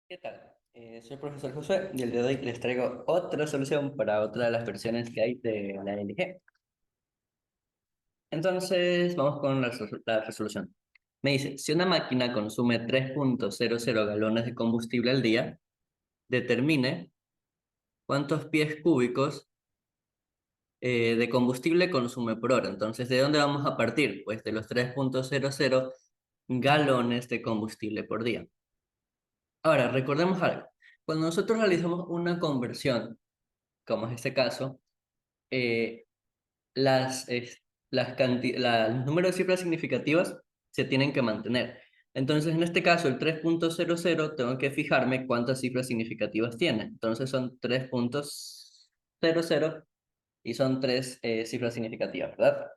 ¿Qué tal? Soy el profesor Josué y el día de hoy les traigo otra solución para otra de las versiones que hay de la LG. Entonces, vamos con la resolución. Me dice, si una máquina consume 3,00 galones de combustible al día, determine cuántos pies cúbicos de combustible consume por hora. Entonces, ¿de dónde vamos a partir? Pues de los 3,00 galones de combustible por día. Ahora, recordemos algo. Cuando nosotros realizamos una conversión, como es este caso, eh, las, es- los números de cifras significativas se tienen que mantener. Entonces, en este caso, el 3,00 tengo que fijarme cuántas cifras significativas tiene. Entonces, son 3,00 y son tres cifras significativas, ¿verdad?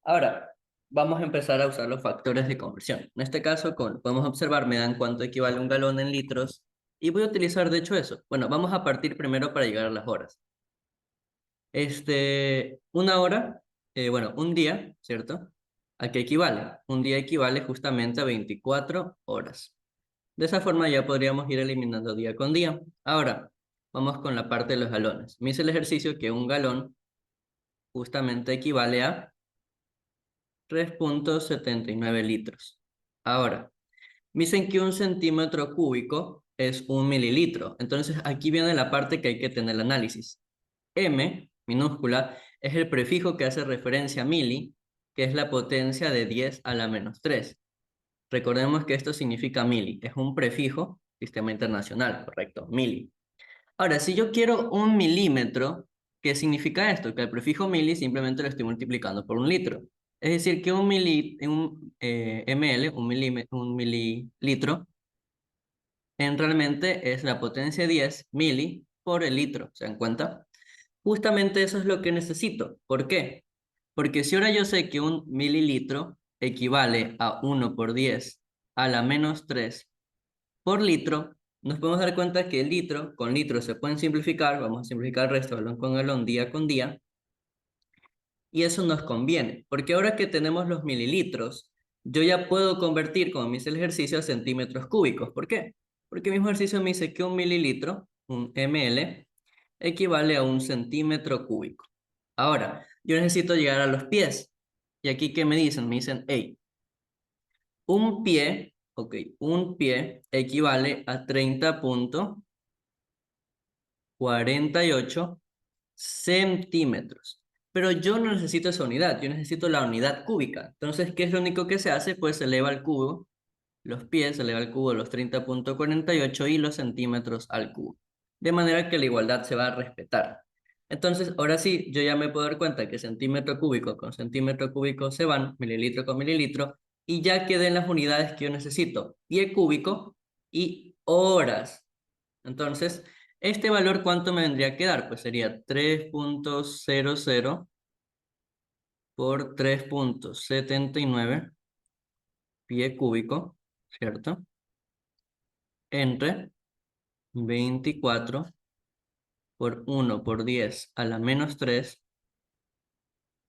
Ahora, vamos a empezar a usar los factores de conversión. En este caso, podemos observar, me dan cuánto equivale un galón en litros y voy a utilizar, de hecho, eso. Bueno, vamos a partir primero para llegar a las horas. Una hora, bueno, un día, ¿cierto? ¿A qué equivale? Un día equivale justamente a 24 horas. De esa forma ya podríamos ir eliminando día con día. Ahora, vamos con la parte de los galones. Me hice el ejercicio que un galón justamente equivale a 3,79 litros. Ahora, me dicen que un centímetro cúbico es un mililitro. Entonces, aquí viene la parte que hay que tener el análisis. M, minúscula, es el prefijo que hace referencia a mili, que es la potencia de 10 a la menos 3. Recordemos que esto significa mili, es un prefijo, sistema internacional, correcto, mili. Ahora, si yo quiero un milímetro, ¿qué significa esto? Que el prefijo mili simplemente lo estoy multiplicando por un litro. Es decir, que un ml, un mililitro, realmente es la potencia 10 mili por el litro, ¿se dan cuenta? Justamente eso es lo que necesito. ¿Por qué? Porque si ahora yo sé que un mililitro equivale a 1 por 10 a la menos 3 por litro, nos podemos dar cuenta que el litro con litro se pueden simplificar, vamos a simplificar el resto, galón con galón, día con día, y eso nos conviene, porque ahora que tenemos los mililitros, yo ya puedo convertir, como me dice el ejercicio, a centímetros cúbicos. ¿Por qué? Porque el mismo ejercicio me dice que un mililitro, un ml, equivale a un centímetro cúbico. Ahora, yo necesito llegar a los pies. ¿Y aquí qué me dicen? Me dicen, hey, un pie, ok, un pie equivale a 30,48 centímetros. Pero yo no necesito esa unidad, yo necesito la unidad cúbica. Entonces, ¿qué es lo único que se hace? Pues se eleva al cubo, los pies se eleva al cubo los 30,48 y los centímetros al cubo. De manera que la igualdad se va a respetar. Entonces, ahora sí, yo ya me puedo dar cuenta que centímetro cúbico con centímetro cúbico se van, mililitro con mililitro, y ya queden las unidades que yo necesito, pie cúbico y horas. Entonces, ¿este valor cuánto me vendría que dar? Pues sería 3,00 por 3,79 pie cúbico, ¿cierto? Entre 24 por 1 por 10 a la menos 3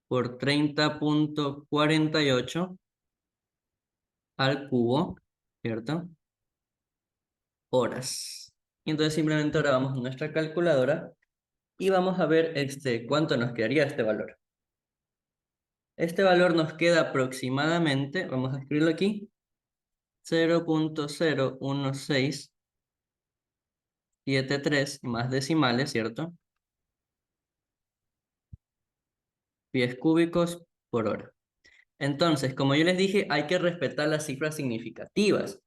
por 30,48 al cubo, ¿cierto? Horas. Y entonces simplemente ahora vamos a nuestra calculadora y vamos a ver cuánto nos quedaría este valor. Este valor nos queda aproximadamente, vamos a escribirlo aquí, 0,01673 más decimales, ¿cierto? Pies cúbicos por hora. Entonces, como yo les dije, hay que respetar las cifras significativas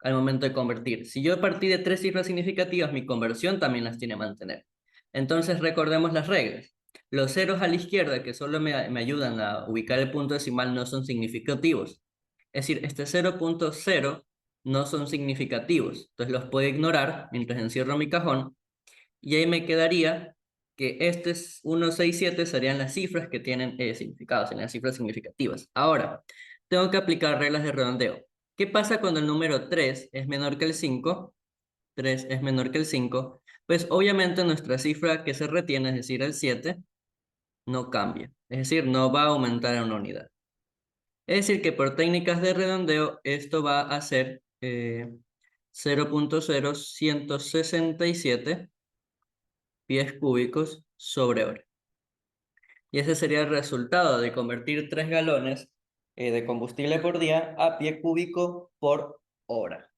al momento de convertir. Si yo partí de tres cifras significativas, mi conversión también las tiene que mantener. Entonces, recordemos las reglas. Los ceros a la izquierda, que solo me ayudan a ubicar el punto decimal, no son significativos. Es decir, este 0,0 no son significativos. Entonces los puedo ignorar mientras encierro mi cajón. Y ahí me quedaría que este es 167 serían las cifras que tienen significado, serían las cifras significativas. Ahora, tengo que aplicar reglas de redondeo. ¿Qué pasa cuando el número 3 es menor que el 5? 3 es menor que el 5. Pues obviamente nuestra cifra que se retiene, es decir, el 7, no cambia. Es decir, no va a aumentar en una unidad. Es decir, que por técnicas de redondeo, esto va a ser 0.0167 pies cúbicos sobre hora. Y ese sería el resultado de convertir 3 galones de combustible por día a pie cúbico por hora.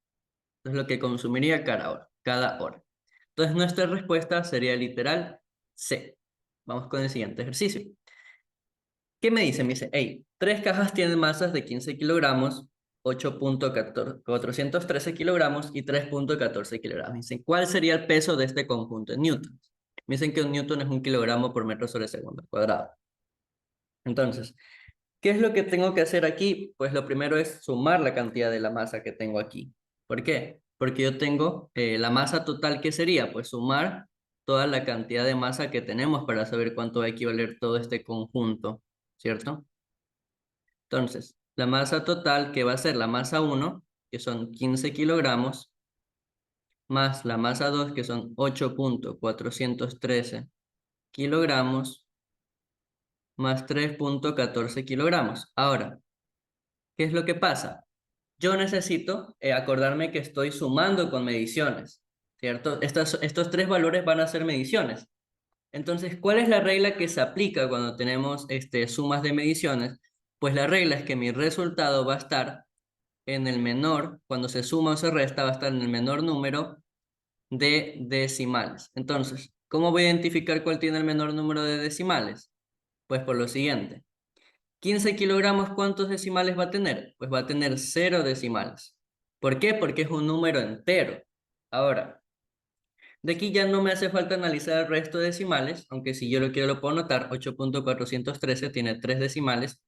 Es lo que consumiría cada hora. Entonces nuestra respuesta sería literal C. Vamos con el siguiente ejercicio. ¿Qué me dice? Me dice, hey, 3 cajas tienen masas de 15 kilogramos, 8.413 kilogramos y 3.14 kilogramos. Me dicen, ¿cuál sería el peso de este conjunto en newtons? Me dicen que un newton es 1 kilogramo por metro sobre segundo al cuadrado. Entonces, ¿qué es lo que tengo que hacer aquí? Pues lo primero es sumar la cantidad de la masa que tengo aquí. ¿Por qué? Porque yo tengo la masa total, ¿qué sería? Pues sumar toda la cantidad de masa que tenemos para saber cuánto va a equivaler todo este conjunto, ¿cierto? Entonces, la masa total, que va a ser la masa 1, que son 15 kilogramos, más la masa 2, que son 8.413 kilogramos, más 3.14 kilogramos. Ahora, ¿qué es lo que pasa? Yo necesito acordarme que estoy sumando con mediciones, ¿cierto? Estos 3 valores van a ser mediciones. Entonces, ¿cuál es la regla que se aplica cuando tenemos sumas de mediciones? Pues la regla es que mi resultado va a estar en el menor, cuando se suma o se resta, va a estar en el menor número de decimales. Entonces, ¿cómo voy a identificar cuál tiene el menor número de decimales? Pues por lo siguiente. 15 kilogramos, ¿cuántos decimales va a tener? Pues va a tener 0 decimales. ¿Por qué? Porque es un número entero. Ahora, de aquí ya no me hace falta analizar el resto de decimales, aunque si yo lo quiero lo puedo notar, 8.413 tiene 3 decimales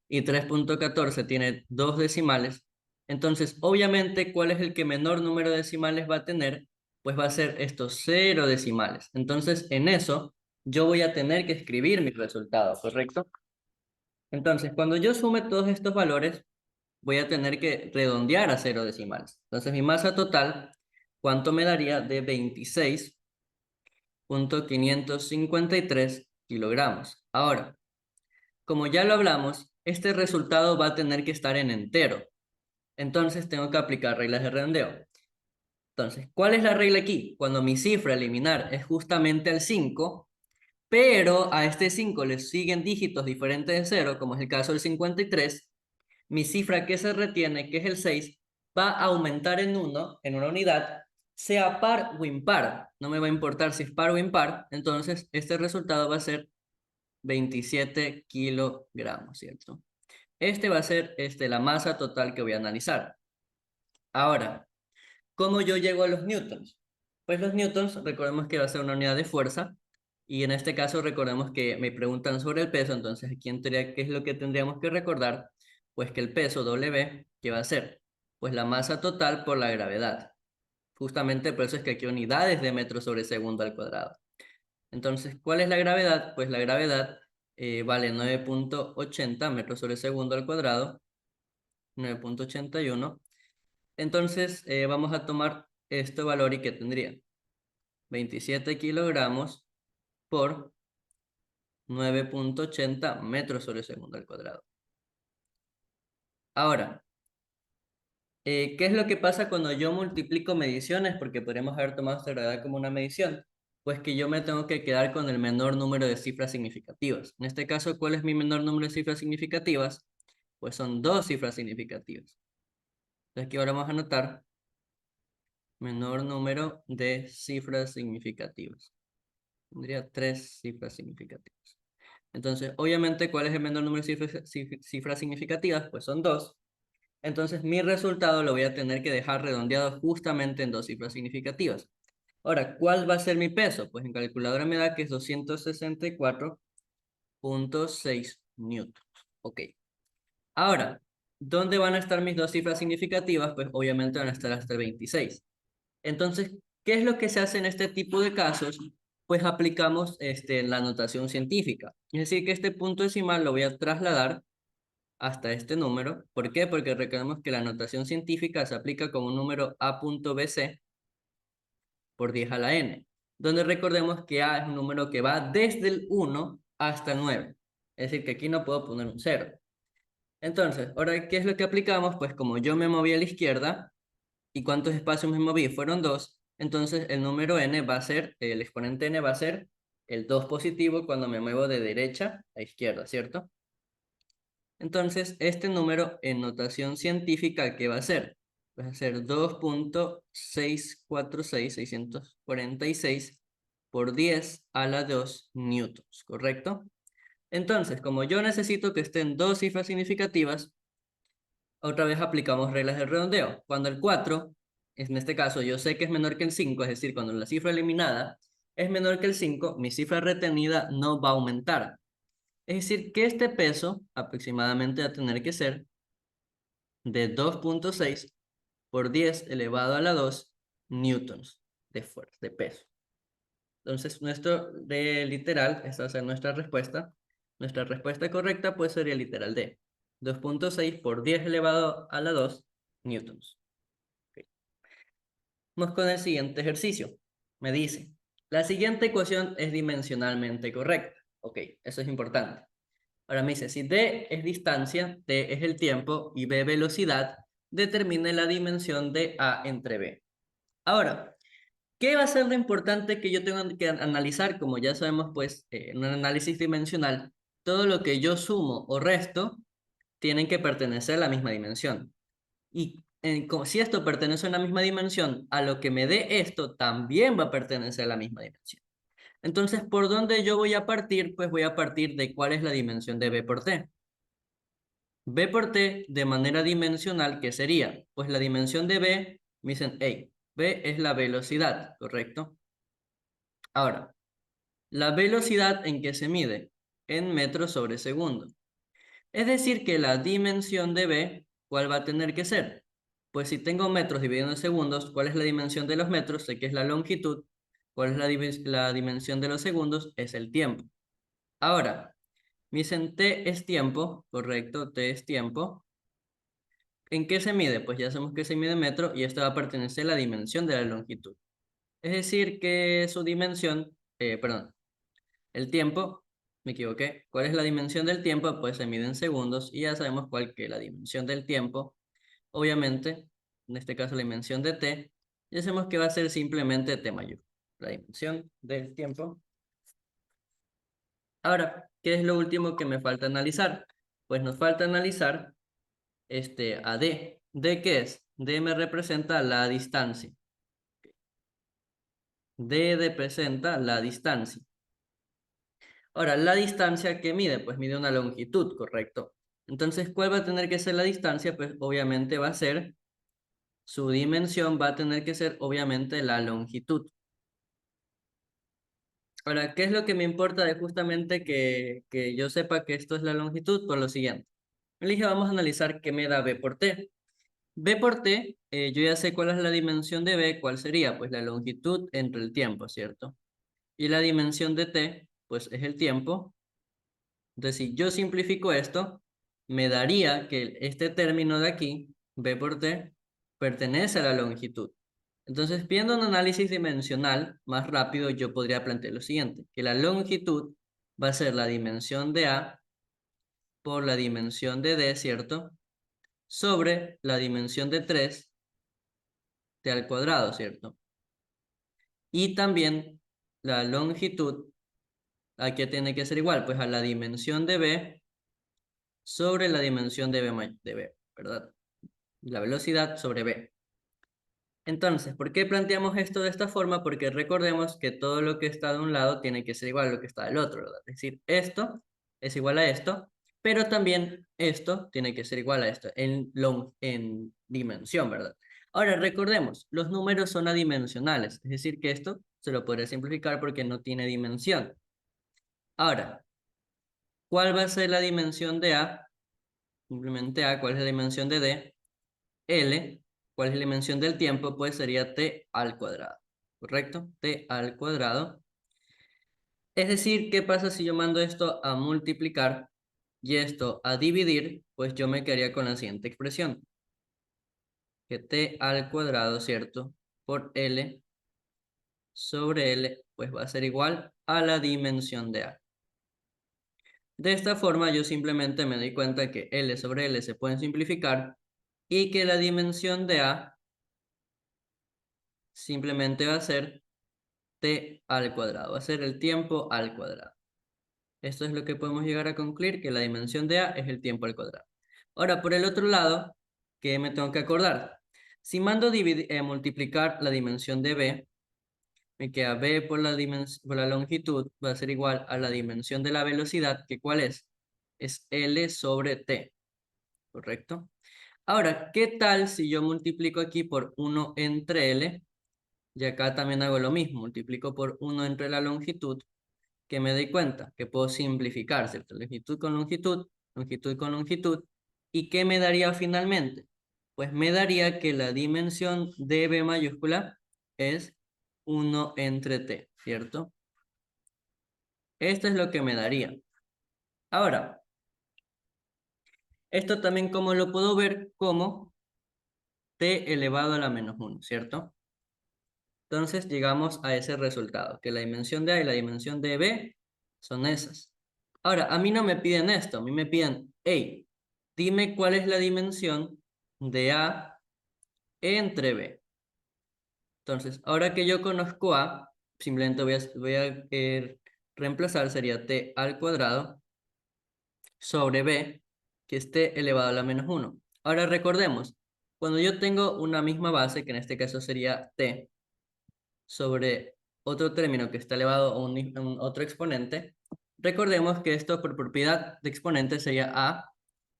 y 3.14 tiene 2 decimales. Entonces, obviamente, ¿cuál es el que menor número de decimales va a tener? Pues va a ser estos 0 decimales. Entonces, en eso, yo voy a tener que escribir mi resultado, ¿correcto? Entonces, cuando yo sume todos estos valores, voy a tener que redondear a 0 decimales. Entonces, mi masa total, ¿cuánto me daría? De 26.553 kilogramos. Ahora, como ya lo hablamos, este resultado va a tener que estar en entero. Entonces, tengo que aplicar reglas de redondeo. Entonces, ¿cuál es la regla aquí? Cuando mi cifra a eliminar es justamente el 5, pero a este 5 le siguen dígitos diferentes de 0, como es el caso del 53, mi cifra que se retiene, que es el 6, va a aumentar en 1, en una unidad, sea par o impar. No me va a importar si es par o impar. Entonces, este resultado va a ser 27 kilogramos, ¿cierto? Este va a ser la masa total que voy a analizar. Ahora, ¿cómo yo llego a los newtons? Pues los newtons, recordemos que va a ser una unidad de fuerza. Y en este caso recordemos que me preguntan sobre el peso, entonces aquí en teoría, ¿qué es lo que tendríamos que recordar? Pues que el peso W, ¿qué va a ser? Pues la masa total por la gravedad. Justamente por eso es que aquí unidades de metro sobre segundo al cuadrado. Entonces, ¿cuál es la gravedad? Pues la gravedad vale 9.80 metros sobre segundo al cuadrado, 9.81. Entonces, vamos a tomar este valor y ¿qué tendría? 27 kilogramos por 9.80 metros sobre segundo al cuadrado. Ahora, ¿qué es lo que pasa cuando yo multiplico mediciones? Porque podríamos haber tomado esta gravedad como una medición. Pues que yo me tengo que quedar con el menor número de cifras significativas. En este caso, ¿cuál es mi menor número de cifras significativas? Pues son 2 cifras significativas. Entonces aquí ahora vamos a anotar menor número de cifras significativas. Tendría 3 cifras significativas. Entonces, obviamente, ¿cuál es el menor número de cifras significativas? Pues son 2. Entonces, mi resultado lo voy a tener que dejar redondeado justamente en 2 cifras significativas. Ahora, ¿cuál va a ser mi peso? Pues en calculadora me da que es 264.6 newtons. Ok. Ahora, ¿dónde van a estar mis 2 cifras significativas? Pues obviamente van a estar hasta el 26. Entonces, ¿qué es lo que se hace en este tipo de casos? Pues aplicamos la notación científica. Es decir, que este punto decimal lo voy a trasladar hasta este número. ¿Por qué? Porque recordemos que la notación científica se aplica como un número A.BC por 10 a la n, donde recordemos que A es un número que va desde el 1 hasta el 9. Es decir, que aquí no puedo poner un 0. Entonces, ahora, ¿qué es lo que aplicamos? Pues como yo me moví a la izquierda, ¿Y cuántos espacios me moví? Fueron 2. Entonces el número n va a ser, el exponente n va a ser el 2 positivo cuando me muevo de derecha a izquierda, ¿cierto? Entonces este número en notación científica, ¿qué va a ser? Va a ser 2.646 por 10 a la 2 newtons, ¿correcto? Entonces, como yo necesito que estén dos cifras significativas, otra vez aplicamos reglas de redondeo. Cuando el 4, en este caso yo sé que es menor que el 5, es decir, cuando la cifra eliminada es menor que el 5, mi cifra retenida no va a aumentar. Es decir, que este peso aproximadamente va a tener que ser de 2.6 por 10 elevado a la 2 newtons de fuerza, de peso. Entonces, nuestro de literal, esta va a ser nuestra respuesta. Nuestra respuesta correcta pues sería literal de 2.6 por 10 elevado a la 2 newtons. Okay. Vamos con el siguiente ejercicio. Me dice, la siguiente ecuación es dimensionalmente correcta. Ok, eso es importante. Ahora me dice, si d es distancia, t es el tiempo y b velocidad, determine la dimensión de a entre b. Ahora, ¿qué va a ser lo importante que yo tengo que analizar? Como ya sabemos, pues, en un análisis dimensional, todo lo que yo sumo o resto tienen que pertenecer a la misma dimensión. Y si esto pertenece a la misma dimensión, a lo que me dé esto también va a pertenecer a la misma dimensión. Entonces, ¿por dónde yo voy a partir? Pues voy a partir de cuál es la dimensión de b por t. B por t de manera dimensional, ¿qué sería? Pues la dimensión de B, me dicen, hey, B es la velocidad, ¿correcto? Ahora, ¿la velocidad en qué se mide? En metros sobre segundo. Es decir, que la dimensión de B, ¿cuál va a tener que ser? Pues si tengo metros dividido en segundos, ¿cuál es la dimensión de los metros? Sé que es la longitud. ¿Cuál es la dimensión de los segundos? Es el tiempo. Ahora, me dicen T es tiempo, ¿correcto? T es tiempo. ¿En qué se mide? Pues ya sabemos que se mide en metro y esto va a pertenecer a la dimensión de la longitud. Es decir, que su dimensión, perdón, el tiempo, me equivoqué. ¿Cuál es la dimensión del tiempo? Pues se mide en segundos y ya sabemos cuál que es la dimensión del tiempo. Obviamente, en este caso la dimensión de t, ya sabemos que va a ser simplemente t mayor. La dimensión del tiempo. Ahora, ¿qué es lo último que me falta analizar? Pues nos falta analizar a D. ¿D qué es? D me representa la distancia. D representa la distancia. Ahora, ¿la distancia qué mide? Pues mide una longitud, ¿correcto? Entonces, ¿cuál va a tener que ser la distancia? Pues obviamente va a ser, su dimensión va a tener que ser obviamente la longitud. Ahora, ¿qué es lo que me importa de justamente que yo sepa que esto es la longitud? Por lo siguiente. Le dije, vamos a analizar qué me da B por T. B por T, yo ya sé cuál es la dimensión de B, ¿cuál sería? Pues la longitud entre el tiempo, ¿cierto? Y la dimensión de T, pues es el tiempo. Entonces, si yo simplifico esto, me daría que este término de aquí, B por T, pertenece a la longitud. Entonces, viendo un análisis dimensional más rápido, yo podría plantear lo siguiente, que la longitud va a ser la dimensión de A por la dimensión de D, ¿cierto? Sobre la dimensión de 3 T al cuadrado, ¿cierto? Y también la longitud, aquí tiene que ser igual, pues a la dimensión de B sobre la dimensión de B, ¿verdad? La velocidad sobre B. Entonces, ¿por qué planteamos esto de esta forma? Porque recordemos que todo lo que está de un lado tiene que ser igual a lo que está del otro, ¿verdad? Es decir, esto es igual a esto, pero también esto tiene que ser igual a esto en dimensión, ¿verdad? Ahora, recordemos, los números son adimensionales, es decir, que esto se lo podría simplificar porque no tiene dimensión. Ahora, ¿cuál va a ser la dimensión de A? Simplemente A, ¿cuál es la dimensión de D? L, ¿cuál es la dimensión del tiempo? Pues sería t al cuadrado, ¿correcto? T al cuadrado. Es decir, ¿qué pasa si yo mando esto a multiplicar y esto a dividir? Pues yo me quedaría con la siguiente expresión, que t al cuadrado, ¿cierto? Por L sobre L, pues va a ser igual a la dimensión de A. De esta forma yo simplemente me doy cuenta que L sobre L se pueden simplificar y que la dimensión de A simplemente va a ser t al cuadrado, va a ser el tiempo al cuadrado. Esto es lo que podemos llegar a concluir, que la dimensión de A es el tiempo al cuadrado. Ahora, por el otro lado, ¿qué me tengo que acordar? Si mando multiplicar la dimensión de B, me queda B por la longitud, va a ser igual a la dimensión de la velocidad, que ¿cuál es? Es L sobre T, ¿correcto? Ahora, ¿qué tal si yo multiplico aquí por 1 entre L? Y acá también hago lo mismo, multiplico por 1 entre la longitud, que me doy cuenta que puedo simplificar, ¿cierto? Longitud con longitud, longitud con longitud. ¿Y qué me daría finalmente? Pues me daría que la dimensión de B mayúscula es 1 entre T, ¿cierto? Esto es lo que me daría. Ahora, esto también como lo puedo ver como T elevado a la menos 1, ¿cierto? Entonces llegamos a ese resultado, que la dimensión de A y la dimensión de B son esas. Ahora, a mí no me piden esto, a mí me piden, hey, dime cuál es la dimensión de A entre B. Entonces, ahora que yo conozco A, simplemente voy a reemplazar, sería T al cuadrado sobre B, que esté elevado a la menos 1. Ahora recordemos, cuando yo tengo una misma base, que en este caso sería T, sobre otro término que está elevado a un otro exponente, recordemos que esto por propiedad de exponente sería a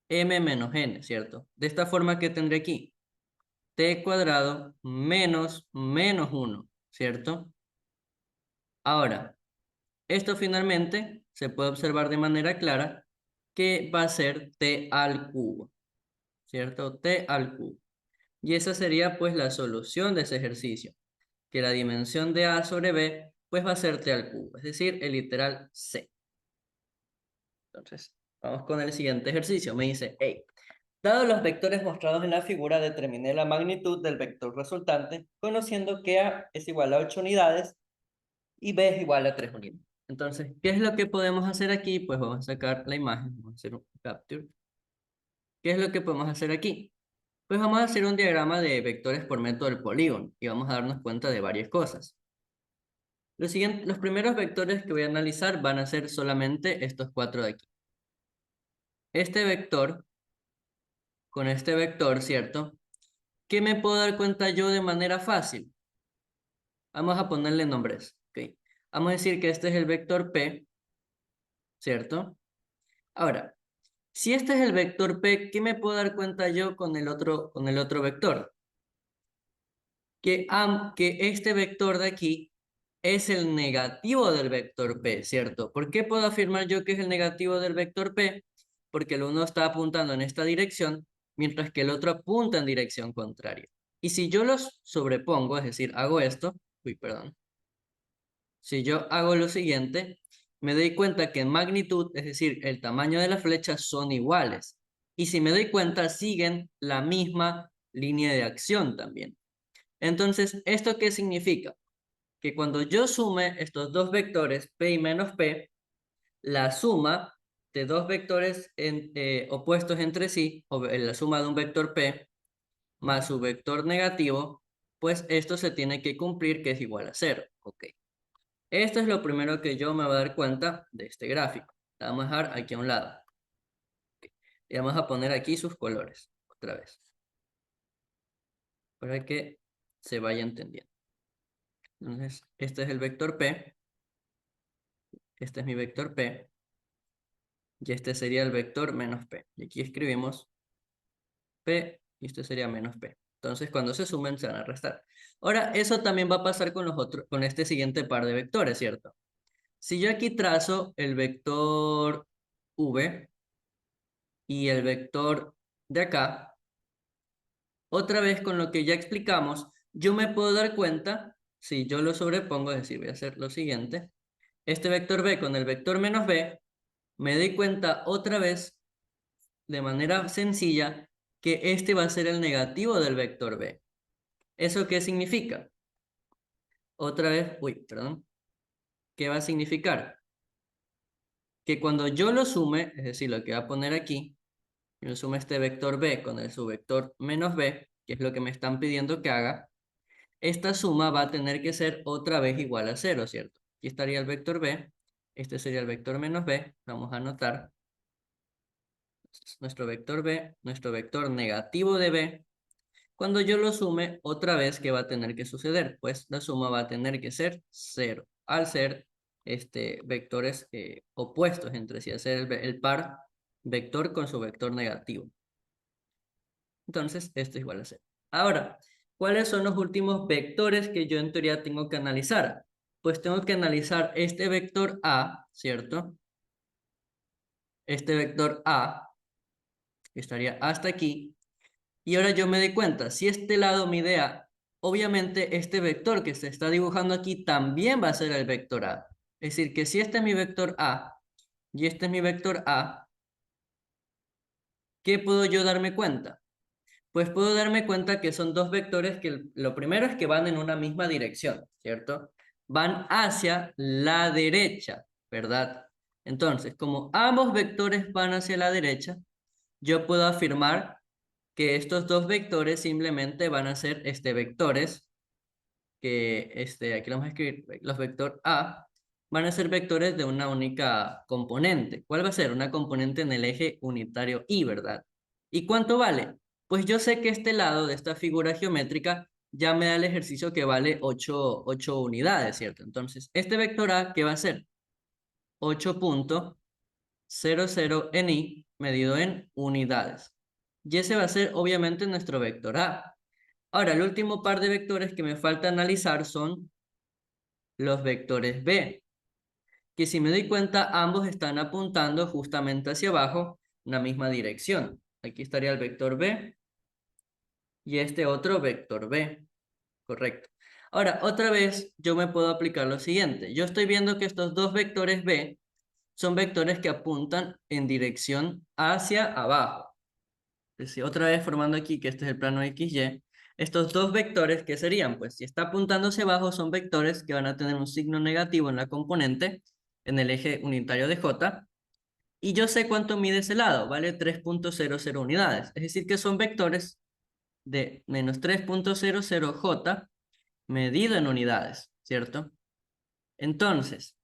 m menos n, ¿cierto? De esta forma que tendré aquí, t cuadrado menos 1, ¿cierto? Ahora, esto finalmente se puede observar de manera clara que va a ser t al cubo, ¿cierto? T al cubo. Y esa sería pues la solución de ese ejercicio, que la dimensión de A sobre B pues va a ser T al cubo, es decir, el literal C. Entonces, vamos con el siguiente ejercicio. Me dice, hey, dado los vectores mostrados en la figura, determiné la magnitud del vector resultante, conociendo que A es igual a 8 unidades y B es igual a 3 unidades. Entonces, ¿qué es lo que podemos hacer aquí? Pues vamos a sacar la imagen, vamos a hacer un capture. ¿Qué es lo que podemos hacer aquí? Pues vamos a hacer un diagrama de vectores por método del polígono y vamos a darnos cuenta de varias cosas. Los primeros vectores que voy a analizar van a ser solamente estos 4 de aquí. Este vector, con este vector, ¿cierto? ¿Qué me puedo dar cuenta yo de manera fácil? Vamos a ponerle nombres, ¿ok? Vamos a decir que este es el vector P, ¿cierto? Ahora, si este es el vector P, ¿qué me puedo dar cuenta yo con el otro vector? Que este vector de aquí es el negativo del vector P, ¿cierto? ¿Por qué puedo afirmar yo que es el negativo del vector P? Porque el uno está apuntando en esta dirección, mientras que el otro apunta en dirección contraria. Y si yo los sobrepongo, es decir, hago esto, perdón. Si yo hago lo siguiente, me doy cuenta que en magnitud, es decir, el tamaño de las flechas son iguales. Y si me doy cuenta, siguen la misma línea de acción también. Entonces, ¿esto qué significa? Que cuando yo sume estos dos vectores, P y menos P, la suma de dos vectores opuestos entre sí, o la suma de un vector P más su vector negativo, pues esto se tiene que cumplir que es igual a 0. Ok. Esto es lo primero que yo me voy a dar cuenta de este gráfico. La vamos a dejar aquí a un lado. Ok. Y vamos a poner aquí sus colores, otra vez, para que se vaya entendiendo. Entonces, este es el vector P, este es mi vector P, y este sería el vector menos P. Y aquí escribimos P, y este sería menos P. Entonces, cuando se sumen, se van a restar. Ahora, eso también va a pasar con con este siguiente par de vectores, ¿cierto? Si yo aquí trazo el vector V y el vector de acá, otra vez con lo que ya explicamos, yo me puedo dar cuenta, si yo lo sobrepongo, es decir, voy a hacer lo siguiente, este vector B con el vector menos B, me doy cuenta otra vez, de manera sencilla, que este va a ser el negativo del vector B. ¿Eso qué significa? Otra vez, perdón. ¿Qué va a significar? Que cuando yo lo sume, es decir, lo que voy a poner aquí, yo sumo este vector B con el subvector menos B, que es lo que me están pidiendo que haga, esta suma va a tener que ser otra vez igual a 0, ¿cierto? Aquí estaría el vector b, este sería el vector menos b, vamos a anotar nuestro vector b, nuestro vector negativo de b. Cuando yo lo sume, otra vez, ¿qué va a tener que suceder? Pues la suma va a tener que ser 0, al ser vectores opuestos entre sí, al ser el par vector con su vector negativo. Entonces, esto es igual a 0. Ahora, ¿cuáles son los últimos vectores que yo en teoría tengo que analizar? Pues tengo que analizar este vector A, ¿cierto? Este vector A, que estaría hasta aquí. Y ahora yo me doy cuenta, si este lado mide A, obviamente este vector que se está dibujando aquí también va a ser el vector A. Es decir, que si este es mi vector A y este es mi vector A, ¿qué puedo yo darme cuenta? Pues puedo darme cuenta que son dos vectores que lo primero es que van en una misma dirección, ¿cierto? Van hacia la derecha, ¿verdad? Entonces, como ambos vectores van hacia la derecha, yo puedo afirmar que estos dos vectores simplemente van a ser vectores que aquí lo vamos a escribir, los vector A van a ser vectores de una única componente. ¿Cuál va a ser? Una componente en el eje unitario Y, ¿verdad? ¿Y cuánto vale? Pues yo sé que este lado de esta figura geométrica ya me da el ejercicio que vale 8 unidades, ¿cierto? Entonces, este vector A, ¿qué va a ser? 8,00 en Y medido en unidades. Y ese va a ser obviamente nuestro vector A. Ahora, el último par de vectores que me falta analizar son los vectores B, que si me doy cuenta, ambos están apuntando justamente hacia abajo, en la misma dirección. Aquí estaría el vector B y este otro vector B, correcto. Ahora, otra vez, yo me puedo aplicar lo siguiente. Yo estoy viendo que estos dos vectores B son vectores que apuntan en dirección hacia abajo. Es decir, otra vez formando aquí que este es el plano XY. Estos dos vectores, ¿qué serían? Pues si está apuntando hacia abajo, son vectores que van a tener un signo negativo en la componente, en el eje unitario de J. Y yo sé cuánto mide ese lado, ¿vale? 3,00 unidades. Es decir, que son vectores de menos 3,00J medido en unidades, ¿cierto? Entonces,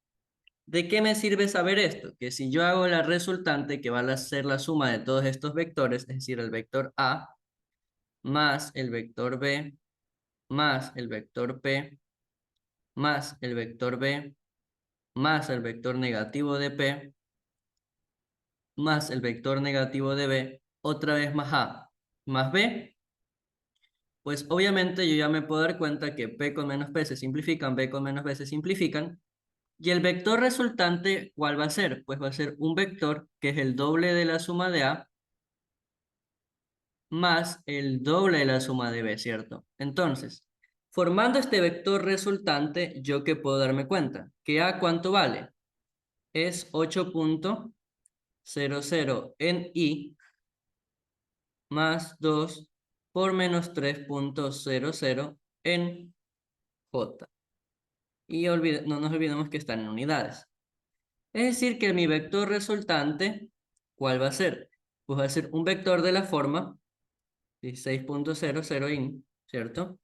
¿de qué me sirve saber esto? Que si yo hago la resultante, que va a ser la suma de todos estos vectores, es decir, el vector A, más el vector B, más el vector P, más el vector B, más el vector negativo de P, más el vector negativo de B, otra vez más A, más B, pues obviamente yo ya me puedo dar cuenta que P con menos P se simplifican, B con menos B se simplifican, y el vector resultante, ¿cuál va a ser? Pues va a ser un vector que es el doble de la suma de A, más el doble de la suma de B, ¿cierto? Entonces, formando este vector resultante, ¿yo qué puedo darme cuenta? Que A, ¿cuánto vale? Es 8,00 en Y más 2 por menos 3,00 en J. Y no nos olvidemos que están en unidades. Es decir, que mi vector resultante, ¿cuál va a ser? Pues va a ser un vector de la forma 16,00 in, ¿cierto?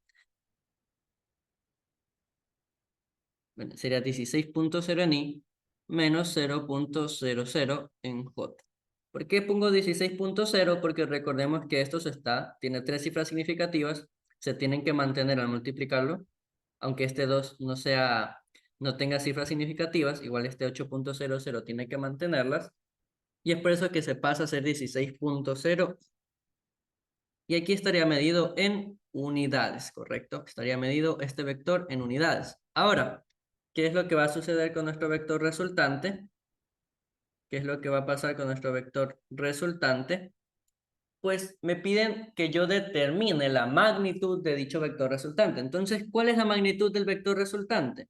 Bueno, sería 16,00 en I menos 0,00 en J. ¿Por qué pongo 16,0? Porque recordemos que esto tiene tres cifras significativas, se tienen que mantener al multiplicarlo, aunque este 2 no tenga cifras significativas, igual este 8,00 tiene que mantenerlas, y es por eso que se pasa a ser 16,0, y aquí estaría medido en unidades, ¿correcto? Estaría medido este vector en unidades. Ahora, ¿qué es lo que va a suceder con nuestro vector resultante? ¿Qué es lo que va a pasar con nuestro vector resultante? Pues me piden que yo determine la magnitud de dicho vector resultante. Entonces, ¿cuál es la magnitud del vector resultante?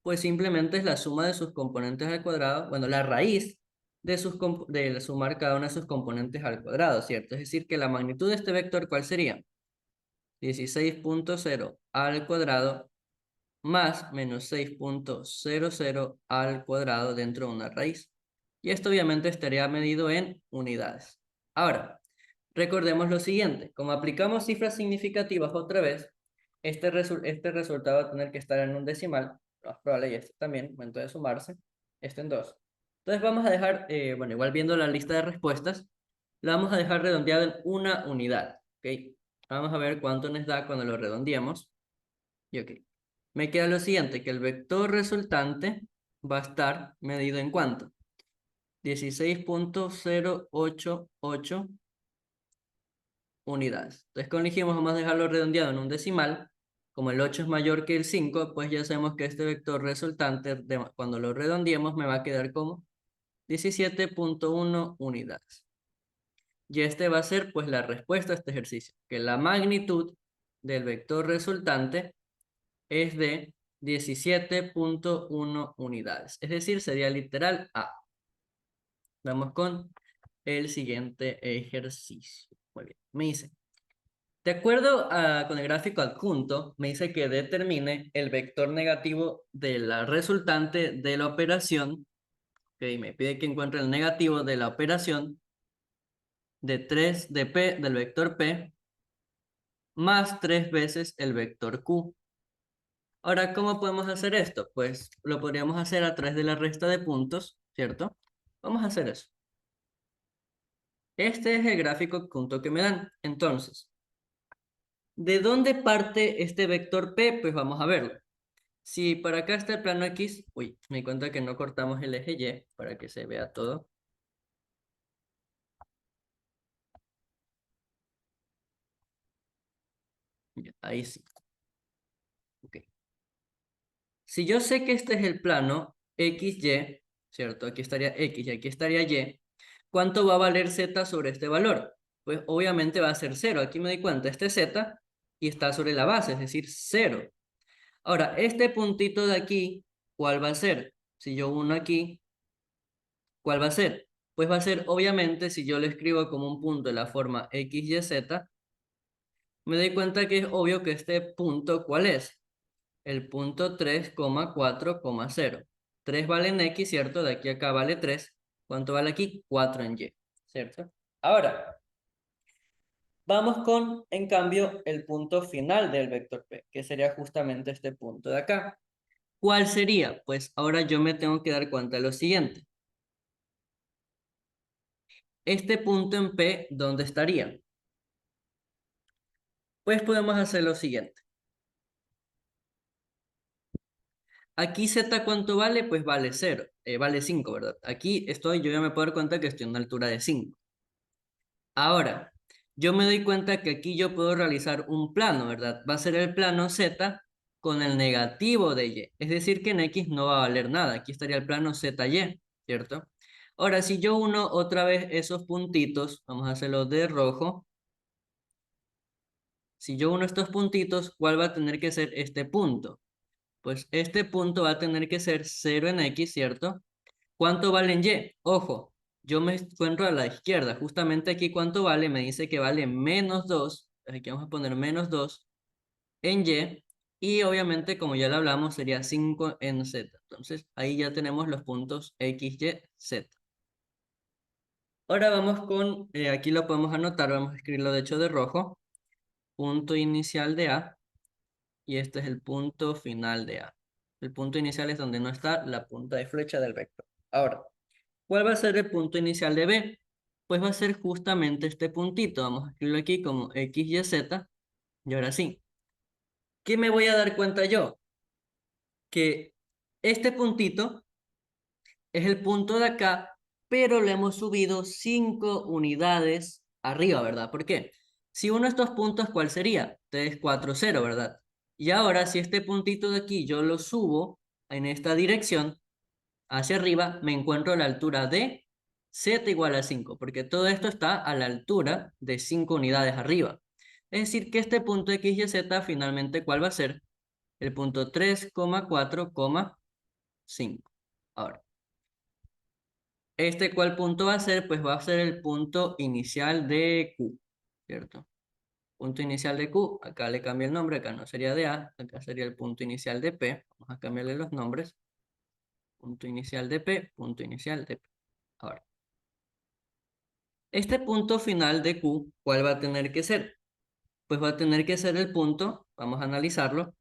Pues simplemente es la suma de sus componentes al cuadrado, bueno, la raíz de sumar cada una de sus componentes al cuadrado, ¿cierto? Es decir, que la magnitud de este vector, ¿cuál sería? 16,0 al cuadrado más menos 6,00 al cuadrado dentro de una raíz. Y esto obviamente estaría medido en unidades. Ahora, recordemos lo siguiente, como aplicamos cifras significativas otra vez, este resultado va a tener que estar en un decimal, lo más probable, y este también, momento de sumarse, este en 2. Entonces vamos a dejar, bueno, igual viendo la lista de respuestas, la vamos a dejar redondeada en una unidad, ¿ok? Vamos a ver cuánto nos da cuando lo redondeamos. Y ok. Me queda lo siguiente, que el vector resultante va a estar medido en ¿cuánto? 16,088 unidades. Entonces, como dijimos, vamos a dejarlo redondeado en un decimal. Como el 8 es mayor que el 5, pues ya sabemos que este vector resultante, cuando lo redondeemos, me va a quedar como 17,1 unidades. Y este va a ser, pues, la respuesta a este ejercicio, que la magnitud del vector resultante es de 17,1 unidades. Es decir, sería literal A. Vamos con el siguiente ejercicio. Muy bien. Me dice, de acuerdo con el gráfico adjunto, me dice que determine el vector negativo de la resultante de la operación. Ok, me pide que encuentre el negativo de la operación de 3 de P, del vector P, más 3 veces el vector Q. Ahora, ¿cómo podemos hacer esto? Pues lo podríamos hacer a través de la resta de puntos, ¿cierto? Vamos a hacer eso. Este es el gráfico adjunto que me dan. Entonces, ¿de dónde parte este vector P? Pues vamos a verlo. Si para acá está el plano X, uy, me di cuenta que no cortamos el eje Y para que se vea todo. Ya, ahí sí. Ok. Si yo sé que este es el plano XY, ¿cierto? Aquí estaría X y aquí estaría Y. ¿Cuánto va a valer Z sobre este valor? Pues obviamente va a ser 0. Aquí me doy cuenta, este Z y está sobre la base, es decir, 0. Ahora, este puntito de aquí, ¿cuál va a ser? Si yo uno aquí, ¿cuál va a ser? Pues va a ser, obviamente, si yo lo escribo como un punto de la forma X, Y, Z, me doy cuenta que es obvio que este punto, ¿cuál es? El punto 3,4,0. 3 vale en X, ¿cierto? De aquí a acá vale 3. ¿Cuánto vale aquí? 4 en Y, ¿cierto? Ahora, vamos con, en cambio, el punto final del vector P, que sería justamente este punto de acá. ¿Cuál sería? Pues ahora yo me tengo que dar cuenta de lo siguiente. Este punto en P, ¿dónde estaría? Pues podemos hacer lo siguiente. Aquí Z, ¿cuánto vale? Pues vale 0, vale 5, ¿verdad? Aquí estoy, yo ya me puedo dar cuenta que estoy en una altura de 5. Ahora, yo me doy cuenta que aquí yo puedo realizar un plano, ¿verdad? Va a ser el plano Z con el negativo de Y. Es decir, que en X no va a valer nada. Aquí estaría el plano ZY, ¿cierto? Ahora, si yo uno otra vez esos puntitos, vamos a hacerlo de rojo. Si yo uno estos puntitos, ¿cuál va a tener que ser este punto? Pues este punto va a tener que ser 0 en X, ¿cierto? ¿Cuánto vale en Y? Ojo, yo me encuentro a la izquierda. Justamente aquí, ¿cuánto vale? Me dice que vale menos 2. Aquí vamos a poner menos 2 en Y. Y obviamente, como ya lo hablamos, sería 5 en Z. Entonces, ahí ya tenemos los puntos X, Y, Z. Ahora vamos con, aquí lo podemos anotar, vamos a escribirlo de hecho de rojo. Punto inicial de A. Y este es el punto final de A. El punto inicial es donde no está la punta de flecha del vector. Ahora, ¿cuál va a ser el punto inicial de B? Pues va a ser justamente este puntito. Vamos a escribirlo aquí como X, Y, Z. Y ahora sí, ¿qué me voy a dar cuenta yo? Que este puntito es el punto de acá, pero le hemos subido 5 unidades arriba, ¿verdad? ¿Por qué? Si uno de estos puntos, ¿cuál sería? 3, 4, 0, ¿verdad? Y ahora, si este puntito de aquí yo lo subo en esta dirección, hacia arriba, me encuentro a la altura de z igual a 5, porque todo esto está a la altura de 5 unidades arriba. Es decir, que este punto x y z finalmente, ¿cuál va a ser? El punto 3,4,5. Ahora, ¿cuál punto va a ser? Pues va a ser el punto inicial de Q, ¿cierto? Punto inicial de Q, acá le cambio el nombre, acá no sería de A, acá sería el punto inicial de P. Vamos a cambiarle los nombres. Punto inicial de P, punto inicial de P. Ahora, este punto final de Q, ¿cuál va a tener que ser? pues va a tener que ser el punto, vamos a analizarlo.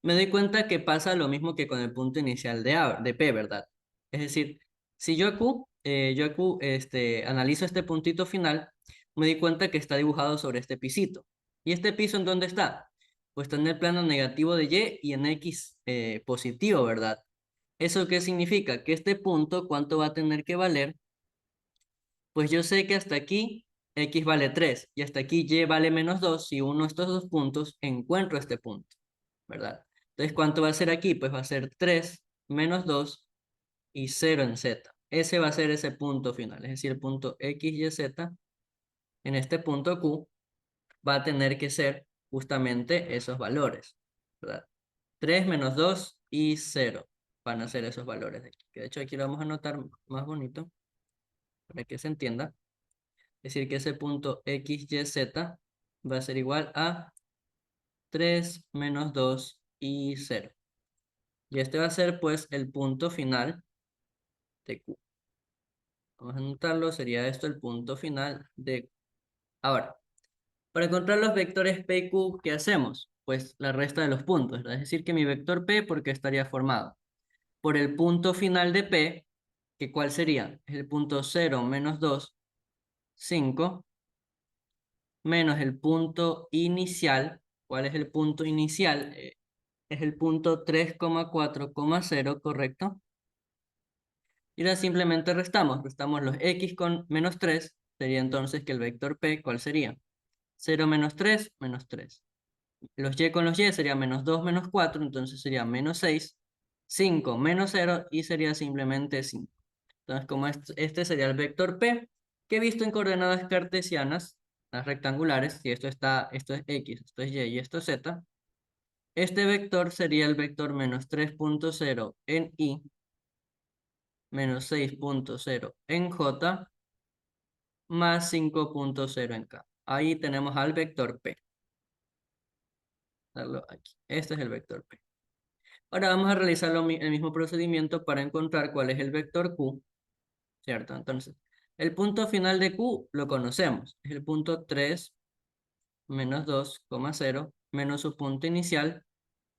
Me doy cuenta que pasa lo mismo que con el punto inicial de P, ¿verdad? Es decir, si yo a Q analizo este puntito final, me doy cuenta que está dibujado sobre este pisito. ¿Y este piso en dónde está? Pues está en el plano negativo de Y y en X positivo, ¿verdad? ¿Eso qué significa? Que este punto, ¿cuánto va a tener que valer? Pues yo sé que hasta aquí X vale 3 y hasta aquí Y vale -2. Si uno de estos dos puntos encuentro este punto, ¿verdad? Entonces, ¿cuánto va a ser aquí? Pues va a ser 3 menos 2 y 0 en Z. Ese va a ser ese punto final, es decir, el punto X, Y, Z. En este punto Q va a tener que ser justamente esos valores, ¿verdad? 3 menos 2 y 0 van a ser esos valores de aquí. Que de hecho aquí lo vamos a anotar más bonito para que se entienda. Es decir, que ese punto X, Y, Z va a ser igual a 3 menos 2 y 0. Y este va a ser pues el punto final de Q. Vamos a anotarlo, sería esto el punto final de Q. Ahora, para encontrar los vectores P y Q, ¿qué hacemos? Pues la resta de los puntos, ¿verdad? Es decir, que mi vector P, ¿por qué estaría formado? Por el punto final de P, que ¿cuál sería? Es el punto 0 menos 2, 5, menos el punto inicial. ¿Cuál es el punto inicial? Es el punto 3,4,0, ¿correcto? Y ahora simplemente restamos los x con -3, sería entonces que el vector P, ¿cuál sería? 0 menos 3, menos 3. Los y con los y sería -2 menos 4, entonces sería -6, 5 menos 0 y sería simplemente 5. Entonces, como este sería el vector P, que visto en coordenadas cartesianas, las rectangulares, si esto es x, esto es y esto es z, este vector sería el vector -3,0 en y, -6,0 en j, más 5,0 en k. Ahí tenemos al vector P. Darlo aquí. Este es el vector P. Ahora vamos a realizar el mismo procedimiento para encontrar cuál es el vector Q, ¿cierto? Entonces, el punto final de Q lo conocemos. Es el punto 3 menos 2,0 menos su punto inicial,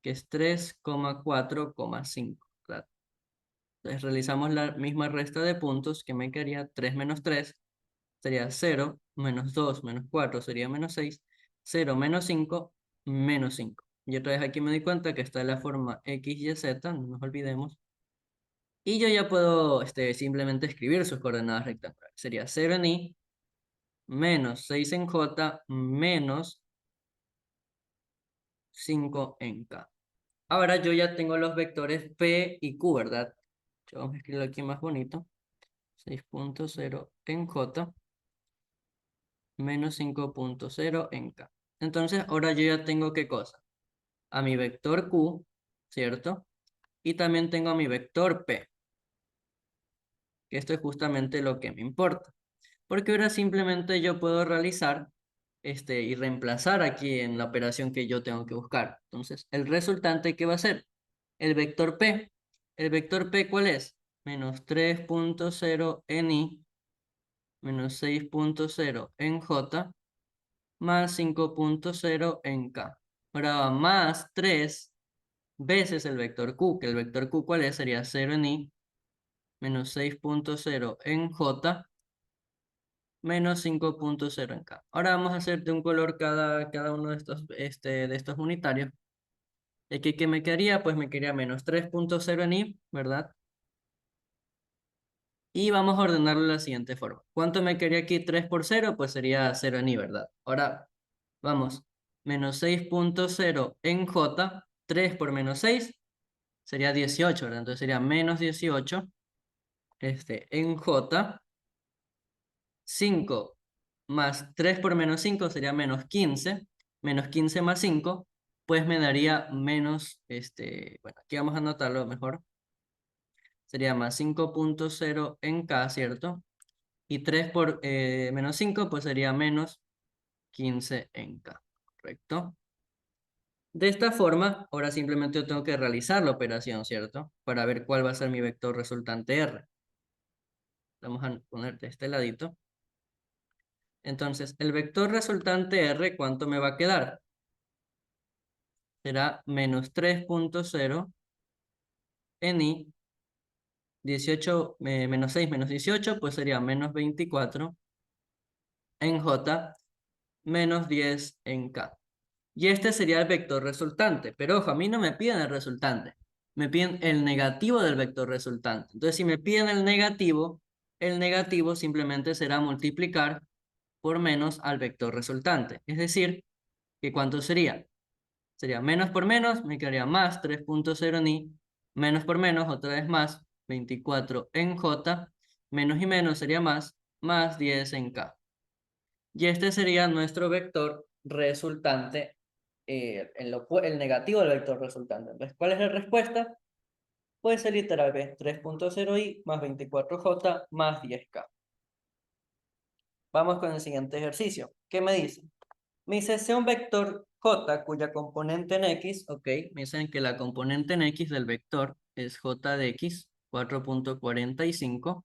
que es 3,4,5. Claro. Entonces realizamos la misma resta de puntos, que me quedaría 3 menos 3, sería 0, menos 2 menos 4 sería -6, 0 menos 5, -5. Y otra vez aquí me di cuenta que está la forma x, y, z, no nos olvidemos. Y yo ya puedo simplemente escribir sus coordenadas rectangulares. Sería 0 en y, menos 6 en j, menos 5 en k. Ahora yo ya tengo los vectores p y q, ¿verdad? Vamos a escribirlo aquí más bonito. 6,0 en j, menos 5,0 en k. Entonces, ahora yo ya tengo ¿qué cosa? A mi vector q, ¿cierto? Y también tengo a mi vector p, que esto es justamente lo que me importa. Porque ahora simplemente yo puedo realizar y reemplazar aquí en la operación que yo tengo que buscar. Entonces, el resultante, ¿qué va a ser? El vector p. ¿El vector p cuál es? -3,0 en i, -6,0 en j, más 5,0 en k. Ahora va más 3 veces el vector q, que el vector q ¿cuál es? Sería 0 en i, -6,0 en j, menos 5,0 en k. Ahora vamos a hacer de un color cada uno de estos unitarios. ¿Y aquí qué me quedaría? Pues me quedaría -3,0 en i, ¿verdad? Y vamos a ordenarlo de la siguiente forma. ¿Cuánto me quedaría aquí 3 por 0? Pues sería 0 en i, ¿verdad? Ahora, vamos, -6,0 en j, 3 por -6 sería 18, ¿verdad? Entonces sería -18 en j, 5 más 3 por -5 sería -15, -15 más 5, pues me daría bueno, aquí vamos a anotarlo mejor, sería más 5,0 en k, ¿cierto? Y 3 por -5, pues sería -15 en k, ¿correcto? De esta forma, ahora simplemente yo tengo que realizar la operación, ¿cierto? Para ver cuál va a ser mi vector resultante R. Vamos a poner de este ladito. Entonces, el vector resultante R, ¿cuánto me va a quedar? Será menos 3.0 en I, 18, menos 6 menos 18, pues sería menos 24 en J, menos 10 en K. Y este sería el vector resultante. Pero ojo, a mí no me piden el resultante. Me piden el negativo del vector resultante. Entonces, si me piden el negativo simplemente será multiplicar por menos al vector resultante. Es decir, que ¿cuánto sería? Sería menos por menos, me quedaría más 3.0 en I, menos por menos, otra vez más, 24 en J, menos y menos sería más 10 en K. Y este sería nuestro vector resultante, el negativo del vector resultante. Entonces, ¿cuál es la respuesta? Puede ser literal B, 3.0i más 24j más 10k. Vamos con el siguiente ejercicio. ¿Qué me dice? Me dice, sea un vector j cuya componente en x, ok, me dicen que la componente en x del vector es j de x, 4.45,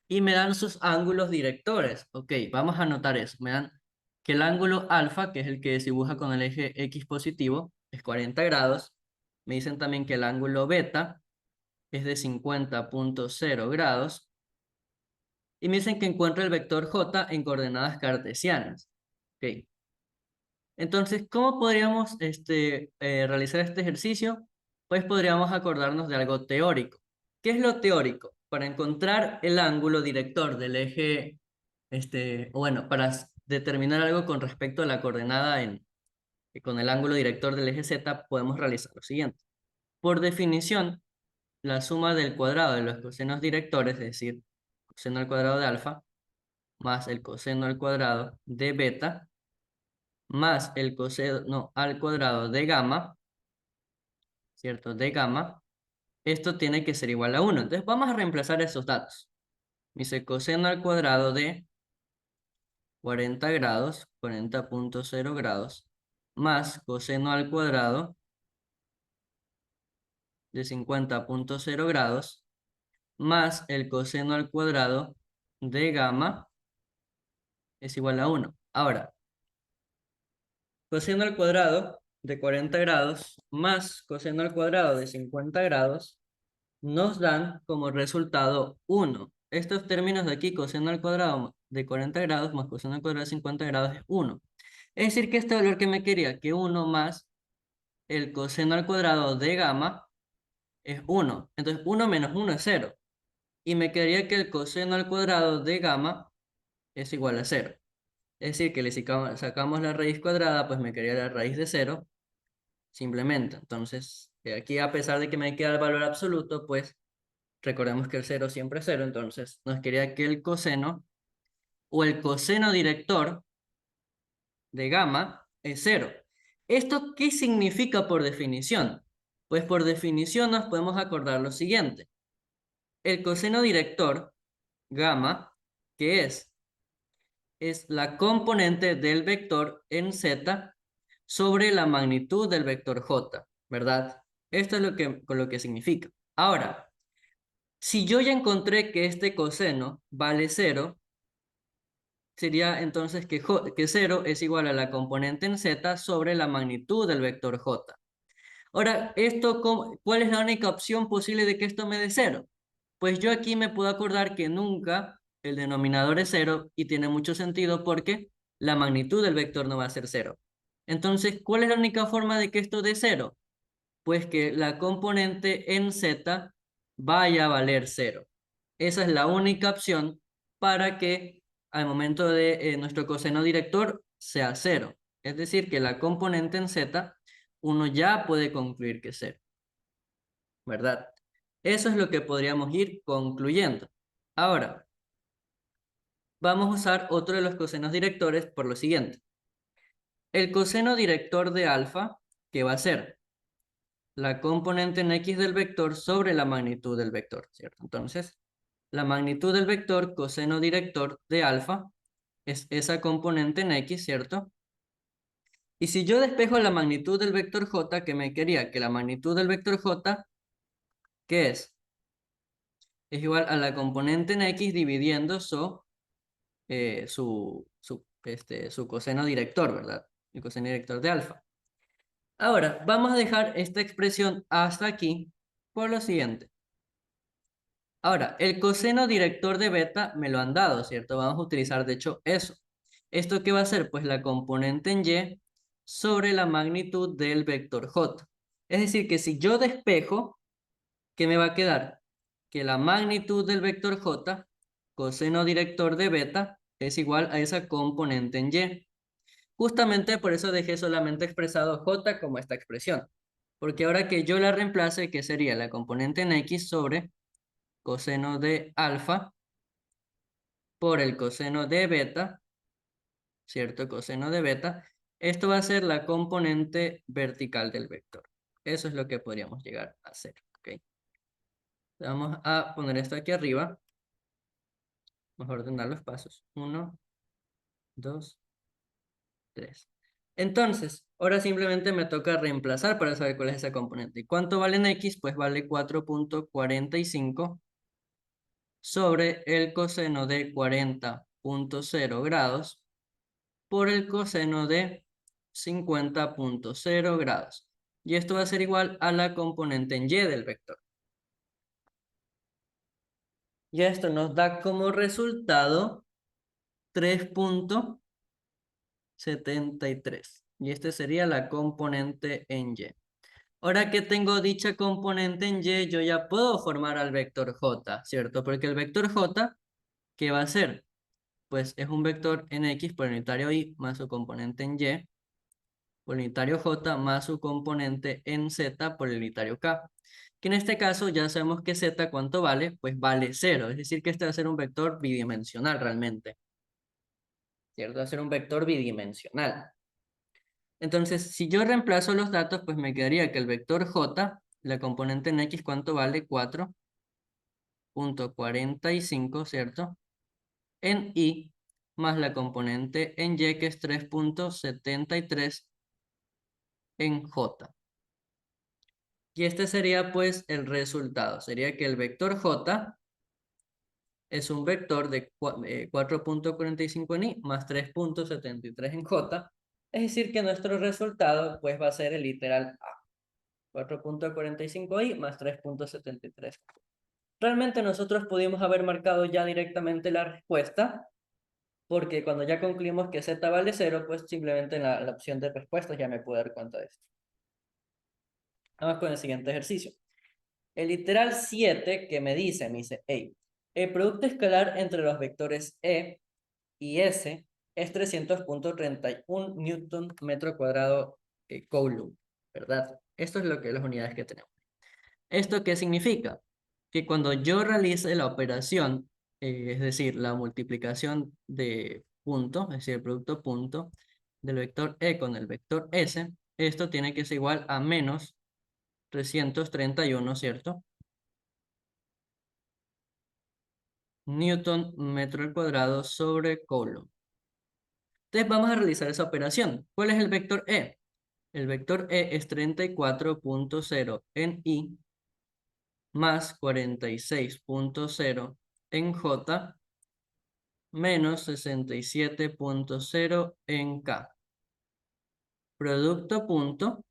y me dan sus ángulos directores. Ok, vamos a anotar eso. Me dan que el ángulo alfa, que es el que se dibuja con el eje x positivo, es 40 grados. Me dicen también que el ángulo beta es de 50.0 grados. Y me dicen que encuentre el vector j en coordenadas cartesianas. Ok. Entonces, ¿cómo podríamos realizar este ejercicio? Pues podríamos acordarnos de algo teórico. ¿Qué es lo teórico? Para encontrar el ángulo director del eje, o bueno, para determinar algo con respecto a la coordenada con el ángulo director del eje z, podemos realizar lo siguiente. Por definición, la suma del cuadrado de los cosenos directores, es decir, coseno al cuadrado de alfa, más el coseno al cuadrado de beta, más el coseno al cuadrado de gamma, ¿cierto? De gamma, esto tiene que ser igual a 1. Entonces vamos a reemplazar esos datos. Dice coseno al cuadrado de 40 grados, 40.0 grados, más coseno al cuadrado de 50.0 grados, más el coseno al cuadrado de gamma es igual a 1. Ahora, coseno al cuadrado de 40 grados más coseno al cuadrado de 50 grados nos dan como resultado 1. Estos términos de aquí, coseno al cuadrado de 40 grados más coseno al cuadrado de 50 grados es 1. Es decir, que este valor que me quería, que 1 más el coseno al cuadrado de gamma es 1. Entonces 1 menos 1 es 0. Y me quedaría que el coseno al cuadrado de gamma es igual a 0. Es decir, que le sacamos la raíz cuadrada, pues me quedaría la raíz de 0, simplemente. Entonces, aquí a pesar de que me queda el valor absoluto, pues recordemos que el 0 siempre es 0, entonces nos quería que el coseno o el coseno director de gamma es 0. ¿Esto qué significa por definición? Pues por definición nos podemos acordar lo siguiente. El coseno director, gamma, ¿qué es? Es la componente del vector en z sobre la magnitud del vector j, ¿verdad? Esto es con lo que significa. Ahora, si yo ya encontré que este coseno vale 0, sería entonces que 0 es igual a la componente en z sobre la magnitud del vector j. Ahora, ¿cuál es la única opción posible de que esto me dé 0? Pues yo aquí me puedo acordar que nunca el denominador es 0 y tiene mucho sentido porque la magnitud del vector no va a ser 0. Entonces, ¿cuál es la única forma de que esto dé 0? Pues que la componente en z vaya a valer 0. Esa es la única opción para que al momento de nuestro coseno director sea 0. Es decir, que la componente en z uno ya puede concluir que es 0, ¿verdad? Eso es lo que podríamos ir concluyendo. Ahora, vamos a usar otro de los cosenos directores por lo siguiente. El coseno director de alfa, que va a ser la componente en x del vector sobre la magnitud del vector, ¿cierto? Entonces, la magnitud del vector coseno director de alfa es esa componente en x, ¿cierto? Y si yo despejo la magnitud del vector j, que me quería que la magnitud del vector j, ¿qué es? Es igual a la componente en x dividiendo su coseno director, ¿verdad? El coseno director de alfa. Ahora, vamos a dejar esta expresión hasta aquí por lo siguiente. Ahora, el coseno director de beta me lo han dado, ¿cierto? Vamos a utilizar, de hecho, eso. ¿Esto qué va a ser? Pues la componente en y sobre la magnitud del vector j. Es decir, que si yo despejo, ¿qué me va a quedar? Que la magnitud del vector j, coseno director de beta, es igual a esa componente en y. Justamente por eso dejé solamente expresado j como esta expresión. Porque ahora que yo la reemplace, ¿qué sería? La componente en x sobre coseno de alfa por el coseno de beta, ¿cierto? Coseno de beta. Esto va a ser la componente vertical del vector. Eso es lo que podríamos llegar a hacer, ¿ok? Vamos a poner esto aquí arriba. Vamos a ordenar los pasos. 1, 2, 3. Entonces, ahora simplemente me toca reemplazar para saber cuál es esa componente. ¿Y cuánto vale en x? Pues vale 4.45 sobre el coseno de 40.0 grados por el coseno de 50.0 grados. Y esto va a ser igual a la componente en y del vector. Y esto nos da como resultado 3.73. Y este sería la componente en y. Ahora que tengo dicha componente en y, yo ya puedo formar al vector j, ¿cierto? Porque el vector j, ¿qué va a ser? Pues es un vector en x por el unitario y más su componente en y por el unitario j más su componente en z por el unitario k. Que en este caso ya sabemos que z ¿cuánto vale? Pues vale 0. Es decir que este va a ser un vector bidimensional realmente. ¿Cierto? Va a ser un vector bidimensional. Entonces, si yo reemplazo los datos, pues me quedaría que el vector j, la componente en x, ¿cuánto vale? 4.45, ¿cierto? En y, más la componente en y, que es 3.73 en j. Y este sería pues el resultado. Sería que el vector j es un vector de 4.45 en y más 3.73 en j. Es decir que nuestro resultado pues va a ser el literal a. 4.45 y más 3.73. Realmente nosotros pudimos haber marcado ya directamente la respuesta, porque cuando ya concluimos que z vale 0, pues simplemente en la opción de respuestas ya me pude dar cuenta de esto. Vamos con el siguiente ejercicio. El literal 7 que me dice, hey, el producto escalar entre los vectores E y S es 300.31 newton metro cuadrado coulomb, ¿verdad? Esto es lo que las unidades que tenemos. ¿Esto qué significa? Que cuando yo realice la operación, es decir, la multiplicación de punto, es decir, el producto punto del vector E con el vector S, esto tiene que ser igual a menos 331, ¿cierto? Newton metro al cuadrado sobre Coulomb. Entonces vamos a realizar esa operación. ¿Cuál es el vector E? El vector E es 34.0 en I más 46.0 en J menos 67.0 en K. Producto punto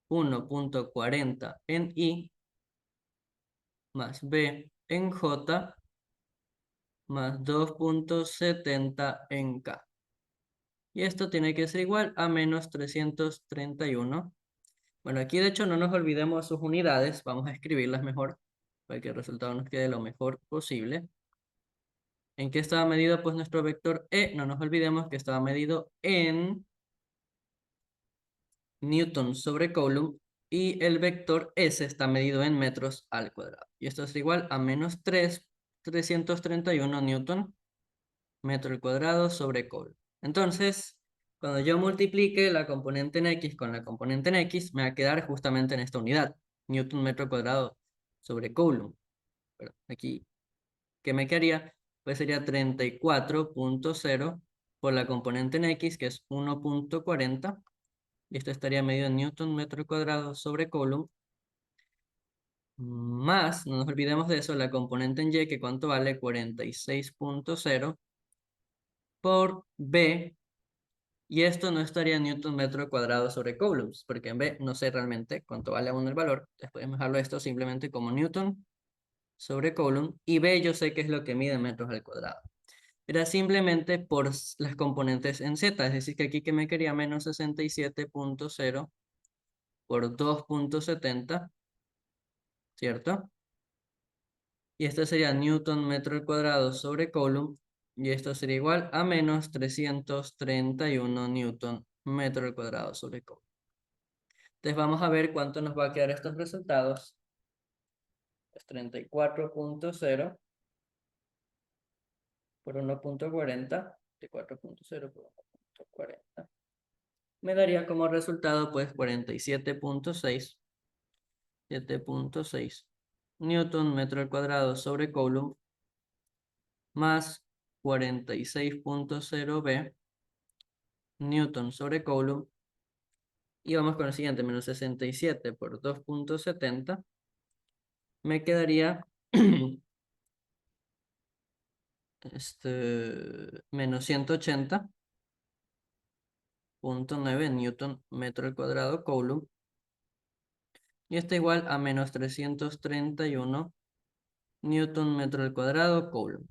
1.40 en I más B en J más 2.70 en K. Y esto tiene que ser igual a menos 331. Bueno, aquí de hecho no nos olvidemos sus unidades. Vamos a escribirlas mejor para que el resultado nos quede lo mejor posible. ¿En qué estaba medido pues nuestro vector E? No nos olvidemos que estaba medido en Newton sobre Coulomb y el vector S está medido en metros al cuadrado. Y esto es igual a menos 331 Newton metro al cuadrado sobre Coulomb. Entonces, cuando yo multiplique la componente en X con la componente en X, me va a quedar justamente en esta unidad, Newton metro cuadrado sobre Coulomb. Pero aquí, ¿qué me quedaría? Pues sería 34.0 por la componente en X, que es 1.40. Y esto estaría medido en Newton metro cuadrado sobre Coulomb más, no nos olvidemos de eso, la componente en Y, que cuánto vale 46.0 por B, y esto no estaría en Newton metro cuadrado sobre coulombs, porque en B no sé realmente cuánto vale aún el valor, después dejarlo esto simplemente como Newton sobre coulomb, y B yo sé que es lo que mide en metros al cuadrado. Era simplemente por las componentes en Z, es decir, que aquí que me quería menos 67.0 por 2.70, ¿cierto? Y esto sería Newton metro al cuadrado sobre coulomb, y esto sería igual a menos 331 Newton metro al cuadrado sobre coulomb. Entonces vamos a ver cuánto nos va a quedar estos resultados. Es 34.0 por 1.40, 34.0 por 1.40. Me daría como resultado pues 47.6, 7.6 Newton metro al cuadrado sobre coulomb más 46.0 B Newton sobre coulomb. Y vamos con el siguiente, menos 67 por 2.70. Me quedaría menos 180.9 Newton metro al cuadrado coulomb. Y está igual a menos 331 Newton metro al cuadrado coulomb.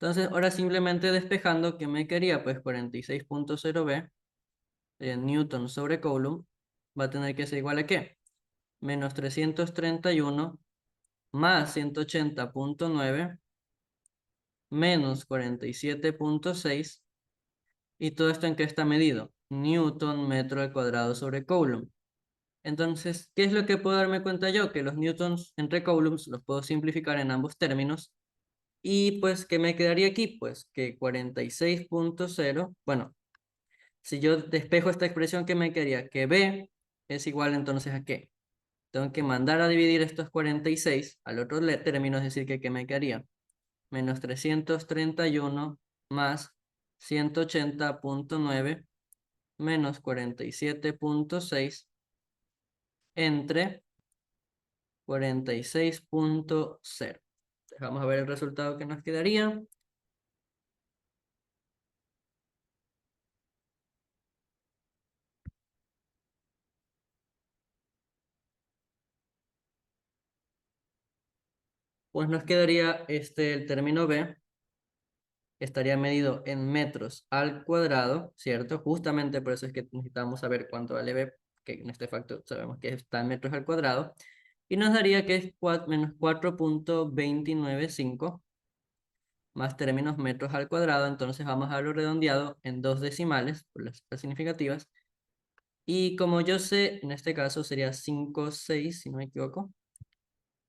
Entonces, ahora simplemente despejando, ¿qué me quería? Pues 46.0 B Newton sobre coulomb va a tener que ser igual a ¿qué? Menos 331 más 180.9 menos 47.6. ¿Y todo esto en qué está medido? Newton metro al cuadrado sobre coulomb. Entonces, ¿qué es lo que puedo darme cuenta yo? Que los newtons entre coulombs los puedo simplificar en ambos términos. Y pues, ¿qué me quedaría aquí? Pues que 46.0, bueno, si yo despejo esta expresión, ¿qué me quedaría? Que B es igual entonces ¿a qué? Tengo que mandar a dividir estos 46 al otro término, es decir, que ¿qué me quedaría? Menos 331 más 180.9 menos 47.6 entre 46.0. Vamos a ver el resultado que nos quedaría. Pues nos quedaría el término B, estaría medido en metros al cuadrado, ¿cierto? Justamente por eso es que necesitamos saber cuánto vale B, que en este factor sabemos que está en metros al cuadrado, y nos daría que es menos 4.295 más términos metros al cuadrado, entonces vamos a lo redondeado en dos decimales, por las cifras significativas, y como yo sé, en este caso sería 5, 6, si no me equivoco,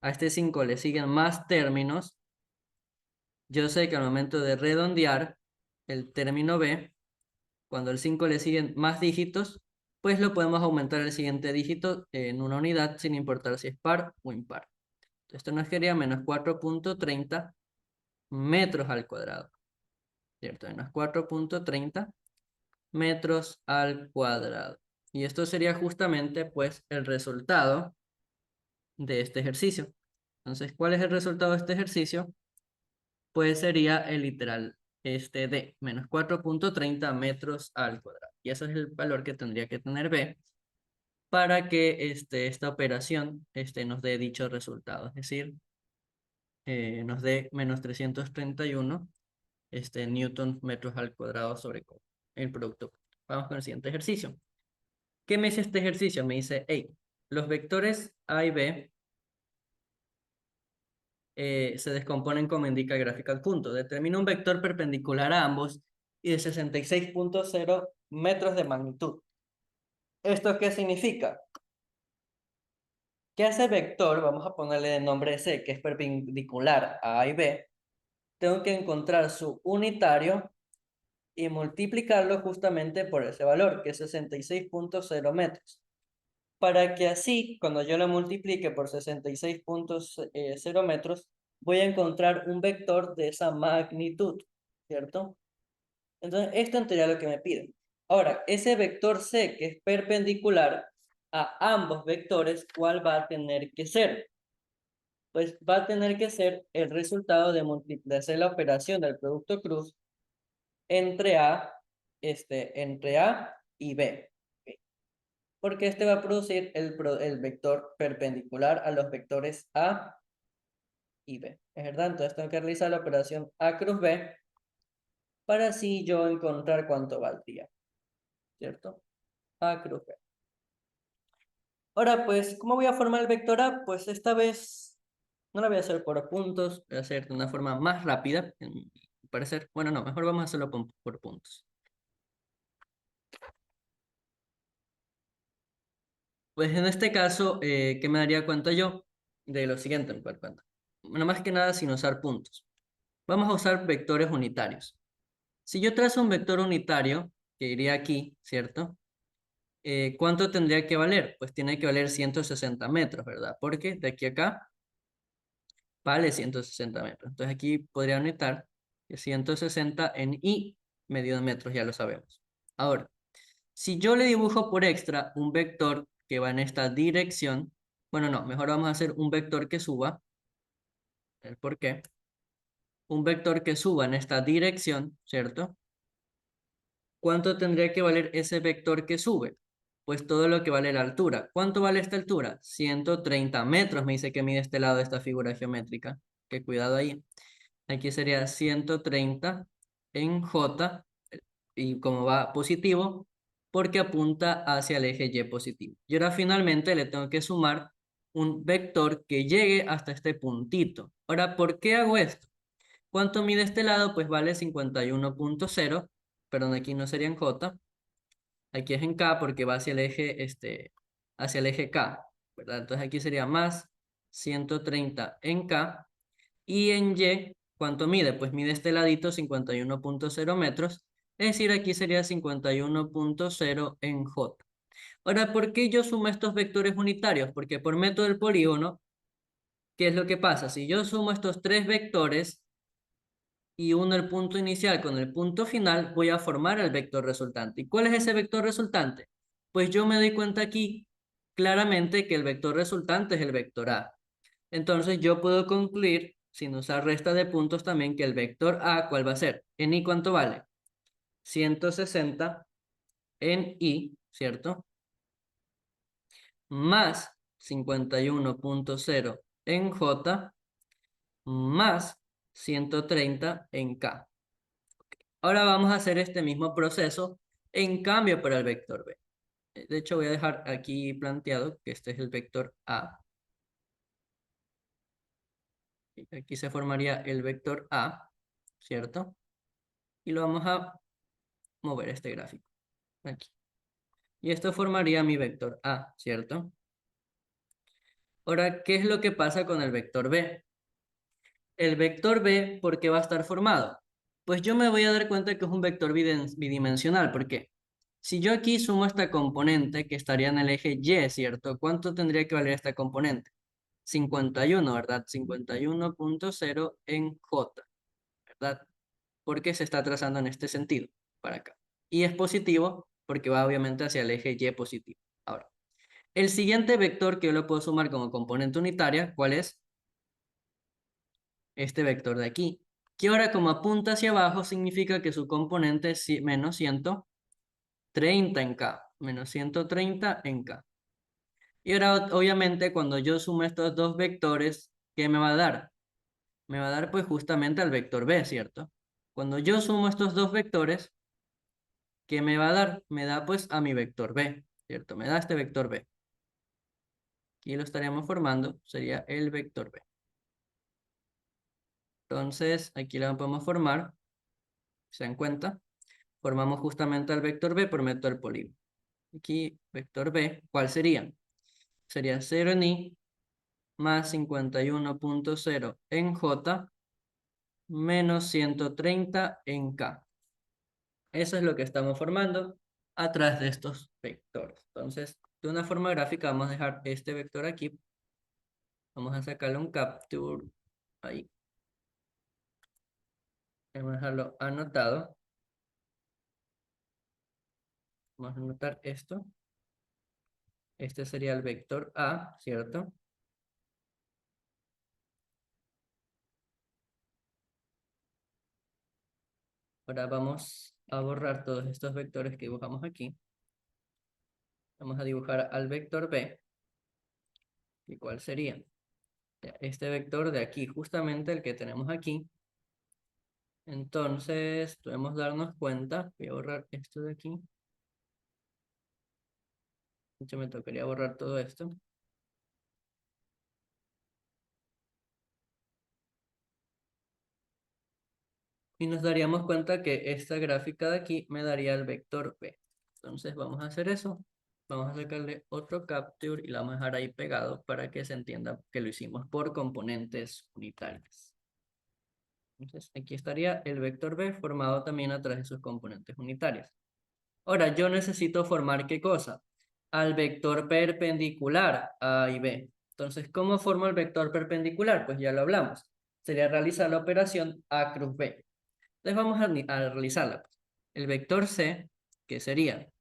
a este 5 le siguen más términos. Yo sé que al momento de redondear el término B, cuando al 5 le siguen más dígitos, pues lo podemos aumentar el siguiente dígito en una unidad sin importar si es par o impar. Esto nos quedaría menos 4.30 metros al cuadrado, ¿cierto? Menos 4.30 metros al cuadrado. Y esto sería justamente pues el resultado de este ejercicio. Entonces, ¿cuál es el resultado de este ejercicio? Pues sería el literal de menos 4.30 metros al cuadrado. Y eso es el valor que tendría que tener B para que esta operación nos dé dicho resultado. Es decir, nos dé menos 331 newton metros al cuadrado sobre el producto. Vamos con el siguiente ejercicio. ¿Qué me dice este ejercicio? Me dice, hey, los vectores A y B se descomponen como indica el gráfico adjunto. Determina un vector perpendicular a ambos y de 66.0 metros de magnitud. ¿Esto qué significa? Que a ese vector, vamos a ponerle de nombre C, que es perpendicular a y B, tengo que encontrar su unitario y multiplicarlo justamente por ese valor, que es 66.0 metros. Para que así, cuando yo lo multiplique por 66.0 metros, voy a encontrar un vector de esa magnitud, ¿cierto? Entonces, esto en teoría es lo que me piden. Ahora, ese vector C, que es perpendicular a ambos vectores, ¿cuál va a tener que ser? pues va a tener que ser el resultado de hacer la operación del producto cruz entre A y B. ¿Ok? Porque este va a producir el vector perpendicular a los vectores A y B. ¿Es verdad? Entonces tengo que realizar la operación A cruz B para así yo encontrar cuánto valdría, ¿cierto? A cruz B. Ahora, pues, ¿cómo voy a formar el vector A? Pues esta vez no la voy a hacer por puntos, voy a hacer de una forma más rápida, en mi parecer. Bueno, no, mejor vamos a hacerlo por puntos. Pues en este caso, ¿qué me daría cuenta yo? De lo siguiente, me doy cuenta. Bueno, más que nada sin usar puntos. Vamos a usar vectores unitarios. Si yo trazo un vector unitario, que iría aquí, ¿cierto? ¿Cuánto tendría que valer? Pues tiene que valer 160 metros, ¿verdad? Porque de aquí a acá vale 160 metros. Entonces aquí podría anotar que 160 en I medido en metros, ya lo sabemos. Ahora, si yo le dibujo por extra un vector que va en esta dirección, bueno, no, mejor vamos a hacer un vector que suba, el por qué, un vector que suba en esta dirección, ¿cierto? ¿Cuánto tendría que valer ese vector que sube? Pues todo lo que vale la altura. ¿Cuánto vale esta altura? 130 metros, me dice que mide este lado de esta figura geométrica. Que cuidado ahí. Aquí sería 130 en J, y como va positivo, porque apunta hacia el eje Y positivo. Y ahora finalmente le tengo que sumar un vector que llegue hasta este puntito. Ahora, ¿por qué hago esto? ¿Cuánto mide este lado? Pues vale 51.0, perdón, aquí no sería en J, aquí es en K porque va hacia el eje K, ¿verdad? Entonces aquí sería más 130 en K, y en Y, ¿cuánto mide? Pues mide este ladito 51.0 metros, es decir, aquí sería 51.0 en J. Ahora, ¿por qué yo sumo estos vectores unitarios? Porque por método del polígono, ¿qué es lo que pasa? Si yo sumo estos tres vectores y uno el punto inicial con el punto final, voy a formar el vector resultante. ¿Y cuál es ese vector resultante? Pues yo me doy cuenta aquí claramente que el vector resultante es el vector A. Entonces yo puedo concluir, sin usar resta de puntos también, que el vector A, ¿cuál va a ser? En I, ¿cuánto vale? 160 en I, ¿cierto? Más 51.0 en J, más 130 en K. Ahora vamos a hacer este mismo proceso en cambio para el vector B. De hecho, voy a dejar aquí planteado que este es el vector A. Aquí se formaría el vector A, ¿cierto? Y lo vamos a mover este gráfico, aquí. Y esto formaría mi vector A, ¿cierto? Ahora, ¿qué es lo que pasa con el vector B? El vector B, ¿por qué va a estar formado? Pues yo me voy a dar cuenta que es un vector bidimensional. ¿Por qué? Si yo aquí sumo esta componente que estaría en el eje Y, ¿cierto? ¿Cuánto tendría que valer esta componente? 51, ¿verdad? 51.0 en J, ¿verdad? Porque se está trazando en este sentido, para acá. Y es positivo porque va obviamente hacia el eje Y positivo. Ahora, el siguiente vector que yo lo puedo sumar como componente unitaria, ¿cuál es? Este vector de aquí, que ahora como apunta hacia abajo significa que su componente es menos 130 en K, menos 130 en K. Y ahora obviamente cuando yo sumo estos dos vectores, ¿qué me va a dar? Me va a dar pues justamente al vector B, ¿cierto? Cuando yo sumo estos dos vectores, ¿qué me va a dar? Me da pues a mi vector B, ¿cierto? Me da este vector B. Aquí lo estaríamos formando, sería el vector B. Entonces, aquí lo podemos formar, ¿se dan cuenta? Formamos justamente al vector B por método del polígono. Aquí, vector B, ¿cuál sería? Sería 0 en I más 51.0 en J menos 130 en K. Eso es lo que estamos formando atrás de estos vectores. Entonces, de una forma gráfica vamos a dejar este vector aquí. Vamos a sacarle un capture ahí. Vamos a dejarlo anotado. Vamos a anotar esto. Este sería el vector A, ¿cierto? Ahora vamos a borrar todos estos vectores que dibujamos aquí. Vamos a dibujar al vector B. ¿Y cuál sería? Ya, este vector de aquí, justamente el que tenemos aquí. Entonces, podemos darnos cuenta. Voy a borrar esto de aquí. De hecho, me tocaría borrar todo esto. Y nos daríamos cuenta que esta gráfica de aquí me daría el vector B. Entonces vamos a hacer eso. Vamos a sacarle otro capture y lo vamos a dejar ahí pegado para que se entienda que lo hicimos por componentes unitarios. Entonces aquí estaría el vector B formado también a través de sus componentes unitarios. Ahora yo necesito formar ¿qué cosa? Al vector perpendicular A y B. Entonces, ¿cómo formo el vector perpendicular? Pues ya lo hablamos. Sería realizar la operación A cruz B. Entonces vamos a realizarla. El vector C, que sería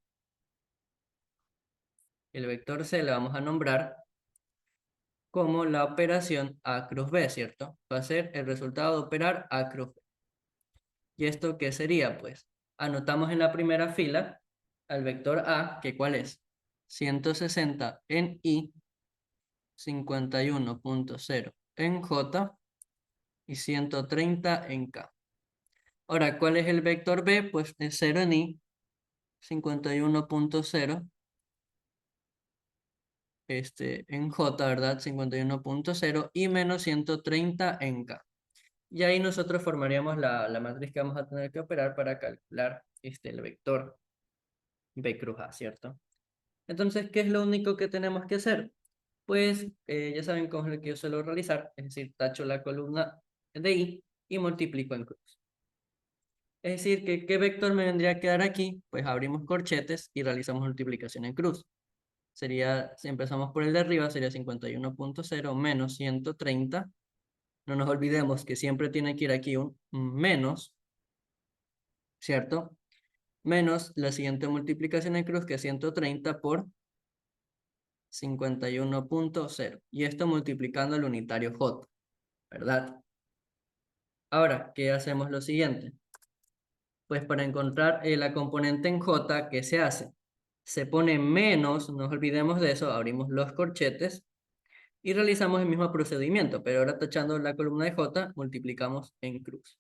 el vector C, le vamos a nombrar como la operación A cruz B, ¿cierto? Va a ser el resultado de operar A cruz B. ¿Y esto qué sería? Pues anotamos en la primera fila al vector A, que ¿cuál es? 160 en I, 51.0 en J y 130 en K. Ahora, ¿cuál es el vector B? Pues es 0 en I, 51.0 en J, ¿verdad? 51.0 y menos 130 en K. Y ahí nosotros formaríamos la matriz que vamos a tener que operar para calcular el vector B cruz A, ¿cierto? Entonces, ¿qué es lo único que tenemos que hacer? Pues ya saben cómo es lo que yo suelo realizar, es decir, tacho la columna de I y multiplico en cruz. Es decir, que ¿qué vector me vendría a quedar aquí? Pues abrimos corchetes y realizamos multiplicación en cruz. Sería, si empezamos por el de arriba, sería 51.0 menos 130. No nos olvidemos que siempre tiene que ir aquí un menos, ¿cierto? Menos la siguiente multiplicación en cruz, que es 130 por 51.0. Y esto multiplicando el unitario J, ¿verdad? Ahora, ¿qué hacemos lo siguiente? Pues para encontrar la componente en J, ¿qué se hace? Se pone menos, no nos olvidemos de eso, abrimos los corchetes y realizamos el mismo procedimiento, pero ahora tachando la columna de J, multiplicamos en cruz.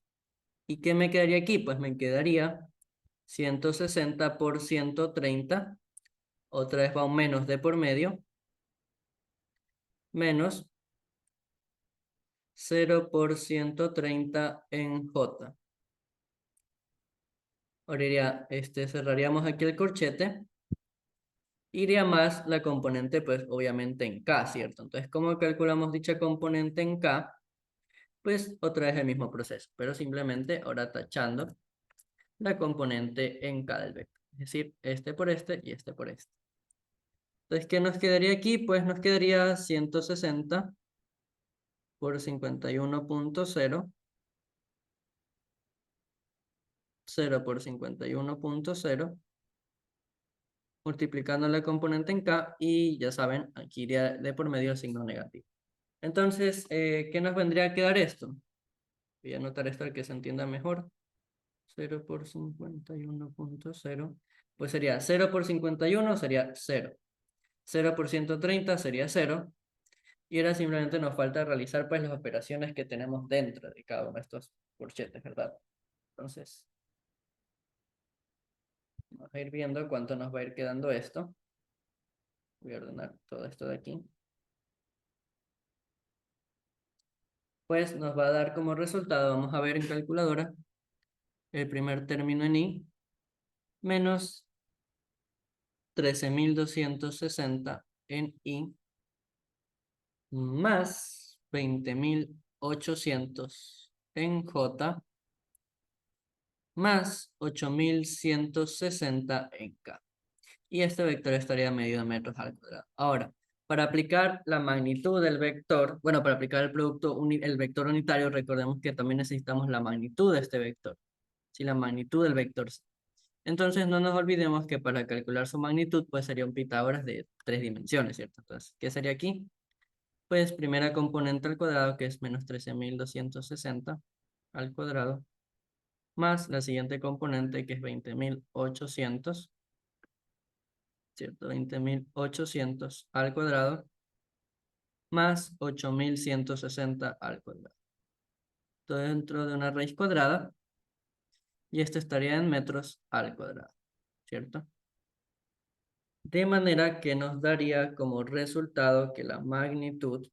¿Y qué me quedaría aquí? Pues me quedaría 160 por 130, otra vez va un menos de por medio, menos 0 por 130 en J. Ahora iría, cerraríamos aquí el corchete. Iría más la componente, pues obviamente en K, ¿cierto? Entonces, ¿cómo calculamos dicha componente en K? Pues otra vez el mismo proceso, pero simplemente ahora tachando la componente en K del vector. Es decir, este por este y este por este. Entonces, ¿qué nos quedaría aquí? Pues nos quedaría 160 por 51.0, 0 por 51.0, multiplicando la componente en K y ya saben, aquí iría de por medio el signo negativo. Entonces, ¿qué nos vendría a quedar esto? Voy a anotar esto para que se entienda mejor. 0 por 51.0. Pues sería 0 por 51 sería 0. 0 por 130 sería 0. Y ahora simplemente nos falta realizar pues las operaciones que tenemos dentro de cada uno de estos corchetes, ¿verdad? Entonces, vamos a ir viendo cuánto nos va a ir quedando esto. Voy a ordenar todo esto de aquí. Pues nos va a dar como resultado, vamos a ver en calculadora, el primer término en I, menos 13.260 en I, más 20.800 en J, más 8.160 en K. Y este vector estaría medido en metros al cuadrado. Ahora, para aplicar la magnitud del vector, bueno, para aplicar el producto, el vector unitario, recordemos que también necesitamos la magnitud de este vector. Sí, la magnitud del vector. Entonces, no nos olvidemos que para calcular su magnitud, pues sería un Pitágoras de 3 dimensiones, ¿cierto? Entonces, ¿qué sería aquí? Pues primera componente al cuadrado, que es menos 13.260 al cuadrado, más la siguiente componente que es 20.800, ¿cierto? 20.800 al cuadrado más 8.160 al cuadrado. Todo dentro de una raíz cuadrada y esto estaría en metros al cuadrado, ¿cierto? De manera que nos daría como resultado que la magnitud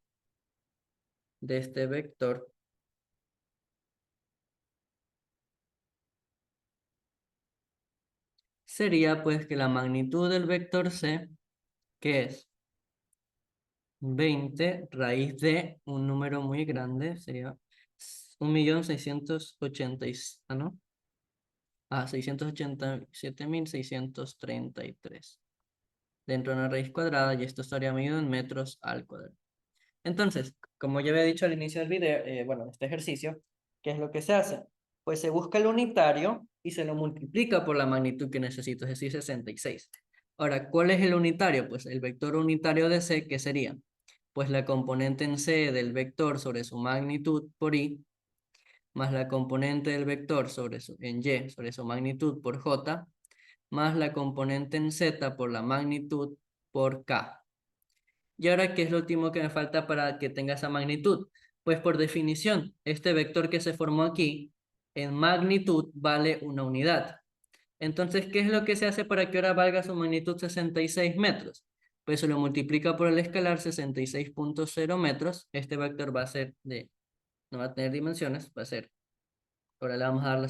de este vector sería pues que la magnitud del vector C, que es 20 raíz de un número muy grande, sería 1.680.000, ¿no? 687.633 dentro de una raíz cuadrada y esto estaría medido en metros al cuadrado. Entonces, como ya había dicho al inicio del video, bueno, este ejercicio, ¿qué es lo que se hace? Pues se busca el unitario y se lo multiplica por la magnitud que necesito, es decir, 66. Ahora, ¿cuál es el unitario? Pues el vector unitario de C, ¿qué sería? Pues la componente en C del vector sobre su magnitud por I, más la componente del vector en Y sobre su magnitud por J, más la componente en Z por la magnitud por K. Y ahora, ¿qué es lo último que me falta para que tenga esa magnitud? Pues por definición, este vector que se formó aquí, en magnitud, vale una unidad. Entonces, ¿qué es lo que se hace para que ahora valga su magnitud 66 metros? Pues se lo multiplica por el escalar 66.0 metros. Este vector va a ser no va a tener dimensiones, va a ser, ahora le vamos a darle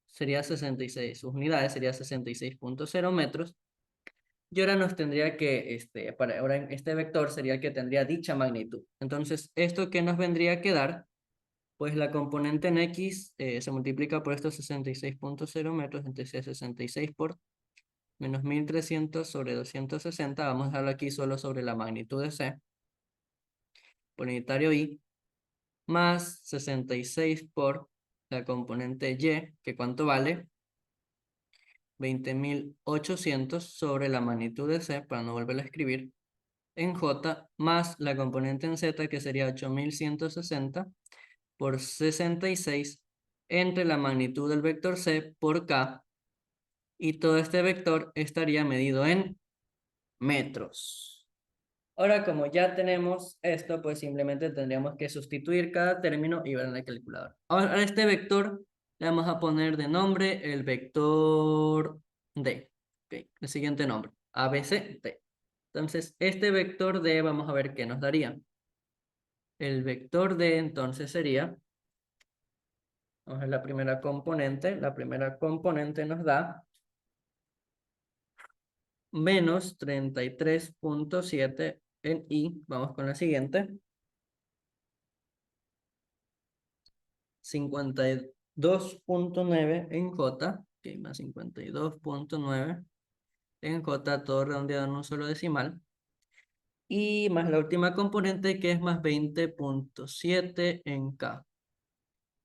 sería 66, sus unidades sería 66.0 metros. Y ahora nos tendría que, ahora este vector sería el que tendría dicha magnitud. Entonces, ¿esto qué nos vendría a quedar? Pues la componente en X se multiplica por estos 66.0 metros, entonces 66 por menos 1.300 sobre 260. Vamos a dejarlo aquí solo sobre la magnitud de C, por unitario I, más 66 por la componente Y, que ¿cuánto vale? 20.800 sobre la magnitud de C, para no volverlo a escribir, en J, más la componente en Z, que sería 8.160 por 66 entre la magnitud del vector C por K, y todo este vector estaría medido en metros. Ahora, como ya tenemos esto, pues simplemente tendríamos que sustituir cada término y ver en la calculadora. Ahora, a este vector le vamos a poner de nombre el vector D. Okay, el siguiente nombre, ABCD. Entonces, este vector D, vamos a ver qué nos daría. El vector D, entonces, sería, vamos a ver la primera componente. La primera componente nos da menos 33.7 en I. Vamos con la siguiente. 52.9 en J. Ok, más 52.9 en J, todo redondeado en un solo decimal. Y más la última componente que es más 20.7 en K.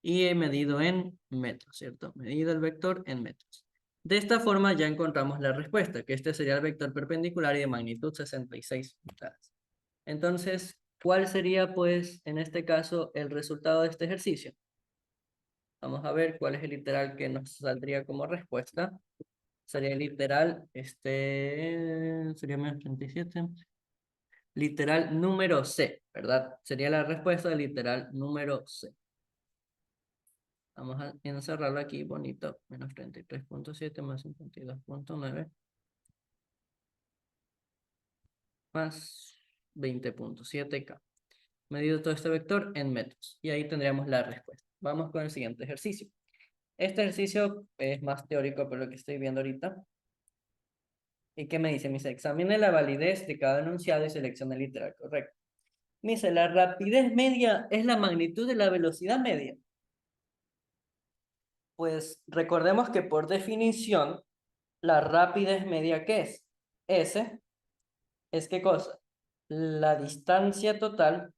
Y he medido en metros, ¿cierto? Medido el vector en metros. De esta forma ya encontramos la respuesta, que este sería el vector perpendicular y de magnitud 66 unidades. Entonces, ¿cuál sería, pues, en este caso, el resultado de este ejercicio? Vamos a ver cuál es el literal que nos saldría como respuesta. Sería el literal, sería menos 37. Literal número C, ¿verdad? Sería la respuesta del literal número C. Vamos a encerrarlo aquí bonito. Menos 33.7 más 52.9 más 20.7K. Medido todo este vector en metros. Y ahí tendríamos la respuesta. Vamos con el siguiente ejercicio. Este ejercicio es más teórico por lo que estoy viendo ahorita. ¿Y qué me dice? Me dice, examine la validez de cada enunciado y seleccione el literal correcto. Me dice, la rapidez media es la magnitud de la velocidad media. Pues recordemos que por definición, la rapidez media, ¿qué es? S es ¿qué cosa? La distancia total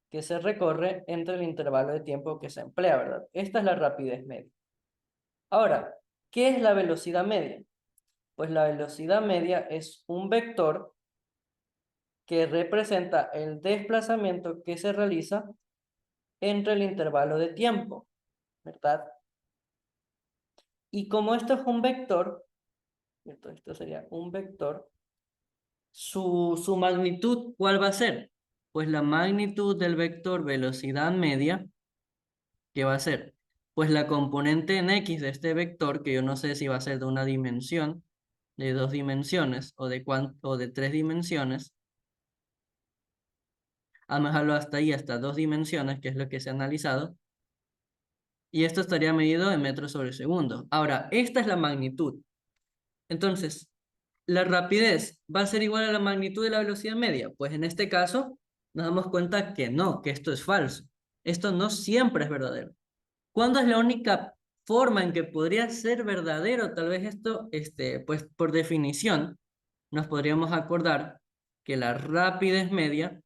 que se recorre entre el intervalo de tiempo que se emplea, ¿verdad? Esta es la rapidez media. Ahora, ¿qué es la velocidad media? Pues la velocidad media es un vector que representa el desplazamiento que se realiza entre el intervalo de tiempo. ¿verdad? Y como esto es un vector, ¿cierto? Esto sería un vector, su magnitud, ¿cuál va a ser? Pues la magnitud del vector velocidad media, ¿qué va a ser? Pues la componente en X de este vector, que yo no sé si va a ser de una dimensión, de 2 dimensiones o de 3 dimensiones, vamos a dejarlo hasta ahí, hasta 2 dimensiones, que es lo que se ha analizado, y esto estaría medido en metros sobre segundo. Ahora, esta es la magnitud. Entonces, ¿la rapidez va a ser igual a la magnitud de la velocidad media? Pues en este caso nos damos cuenta que no, que esto es falso. Esto no siempre es verdadero. ¿Cuándo es la única forma en que podría ser verdadero? Tal vez esto, pues por definición, nos podríamos acordar que la rapidez media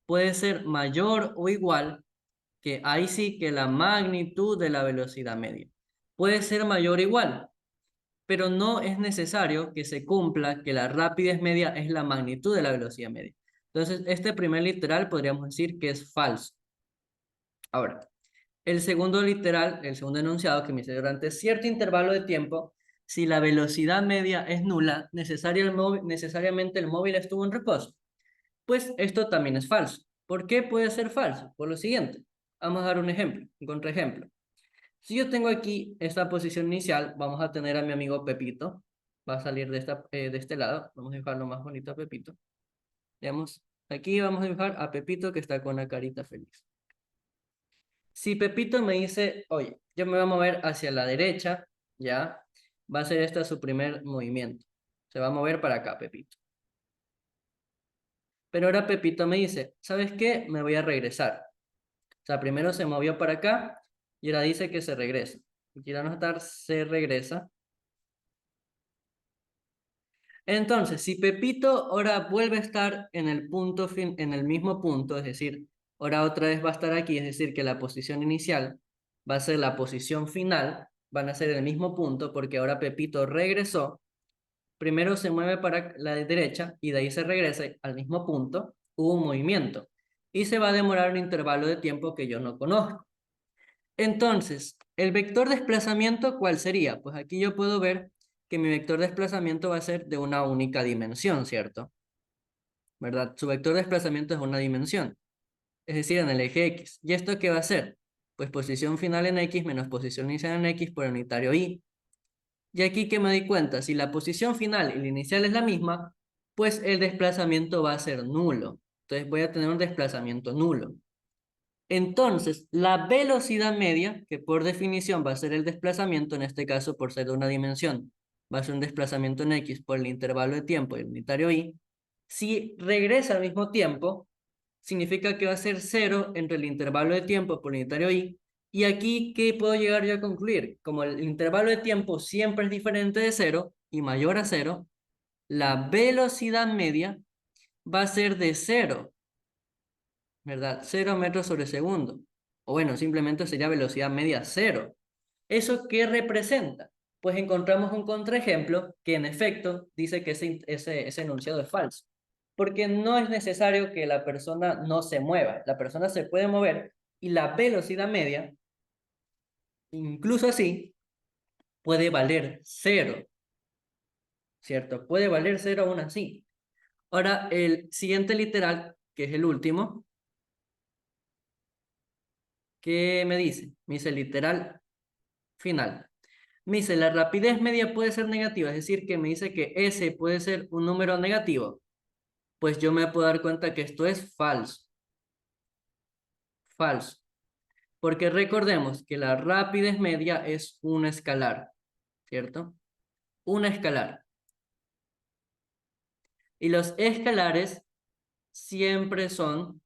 puede ser mayor o igual que ahí sí que la magnitud de la velocidad media. Puede ser mayor o igual, pero no es necesario que se cumpla que la rapidez media es la magnitud de la velocidad media. Entonces, este primer literal podríamos decir que es falso. Ahora, el segundo literal, el segundo enunciado que me dice durante cierto intervalo de tiempo, si la velocidad media es nula, necesariamente el móvil estuvo en reposo. Pues esto también es falso. ¿Por qué puede ser falso? Por lo siguiente. Vamos a dar un ejemplo, un contraejemplo. Si yo tengo aquí esta posición inicial, vamos a tener a mi amigo Pepito. Va a salir de este lado. Vamos a dibujarlo más bonito a Pepito. Veamos, aquí vamos a dibujar a Pepito que está con la carita feliz. Si Pepito me dice, oye, yo me voy a mover hacia la derecha, ya, va a ser este su primer movimiento. Se va a mover para acá, Pepito. Pero ahora Pepito me dice, ¿sabes qué? Me voy a regresar. O sea, primero se movió para acá y ahora dice que se regresa. Y quiero anotar, se regresa. Entonces, si Pepito ahora vuelve a estar en el punto en el mismo punto, es decir, ahora otra vez va a estar aquí, es decir, que la posición inicial va a ser la posición final, van a ser el mismo punto porque ahora Pepito regresó, primero se mueve para la derecha y de ahí se regresa al mismo punto, hubo un movimiento y se va a demorar un intervalo de tiempo que yo no conozco. Entonces, el vector de desplazamiento, ¿cuál sería? Pues aquí yo puedo ver que mi vector de desplazamiento va a ser de una única dimensión, ¿cierto? ¿Verdad? Su vector de desplazamiento es una dimensión, es decir, en el eje X. ¿Y esto qué va a ser? Pues posición final en X menos posición inicial en X por el unitario Y. Y aquí que me di cuenta, si la posición final y la inicial es la misma, pues el desplazamiento va a ser nulo. Entonces voy a tener un desplazamiento nulo. Entonces, la velocidad media, que por definición va a ser el desplazamiento, en este caso por ser de una dimensión, va a ser un desplazamiento en X por el intervalo de tiempo y el unitario Y, si regresa al mismo tiempo, significa que va a ser cero entre el intervalo de tiempo por el unitario Y, y aquí, ¿qué puedo llegar yo a concluir? Como el intervalo de tiempo siempre es diferente de cero y mayor a cero, la velocidad media va a ser de cero, ¿verdad? 0 metros sobre segundo. O bueno, simplemente sería velocidad media cero. ¿Eso qué representa? Pues encontramos un contraejemplo que en efecto dice que ese enunciado es falso. Porque no es necesario que la persona no se mueva. La persona se puede mover y la velocidad media, incluso así, puede valer cero, ¿cierto? Puede valer cero aún así. Ahora, el siguiente literal, que es el último, ¿qué me dice? Me dice literal final. Me dice, la rapidez media puede ser negativa, es decir, que me dice que S puede ser un número negativo. Pues yo me puedo dar cuenta que esto es falso. Falso. Porque recordemos que la rapidez media es una escalar, ¿cierto? Una escalar. Y los escalares siempre son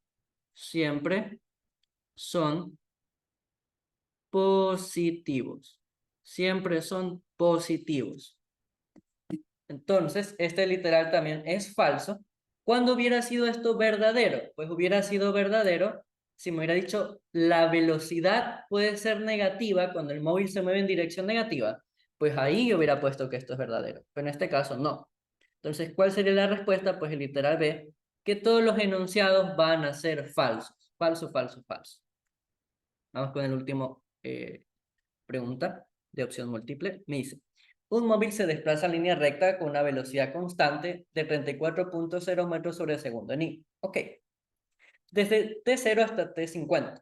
positivos. Siempre son positivos. Entonces, este literal también es falso. ¿Cuándo hubiera sido esto verdadero? Pues hubiera sido verdadero si me hubiera dicho la velocidad puede ser negativa cuando el móvil se mueve en dirección negativa. Pues ahí yo hubiera puesto que esto es verdadero. Pero en este caso no. Entonces, ¿cuál sería la respuesta? Pues el literal B, que todos los enunciados van a ser falsos. Falso, falso, falso. Vamos con el último pregunta de opción múltiple, me dice, un móvil se desplaza en línea recta con una velocidad constante de 34.0 metros sobre segundo en I. Ok. Desde T0 hasta T50.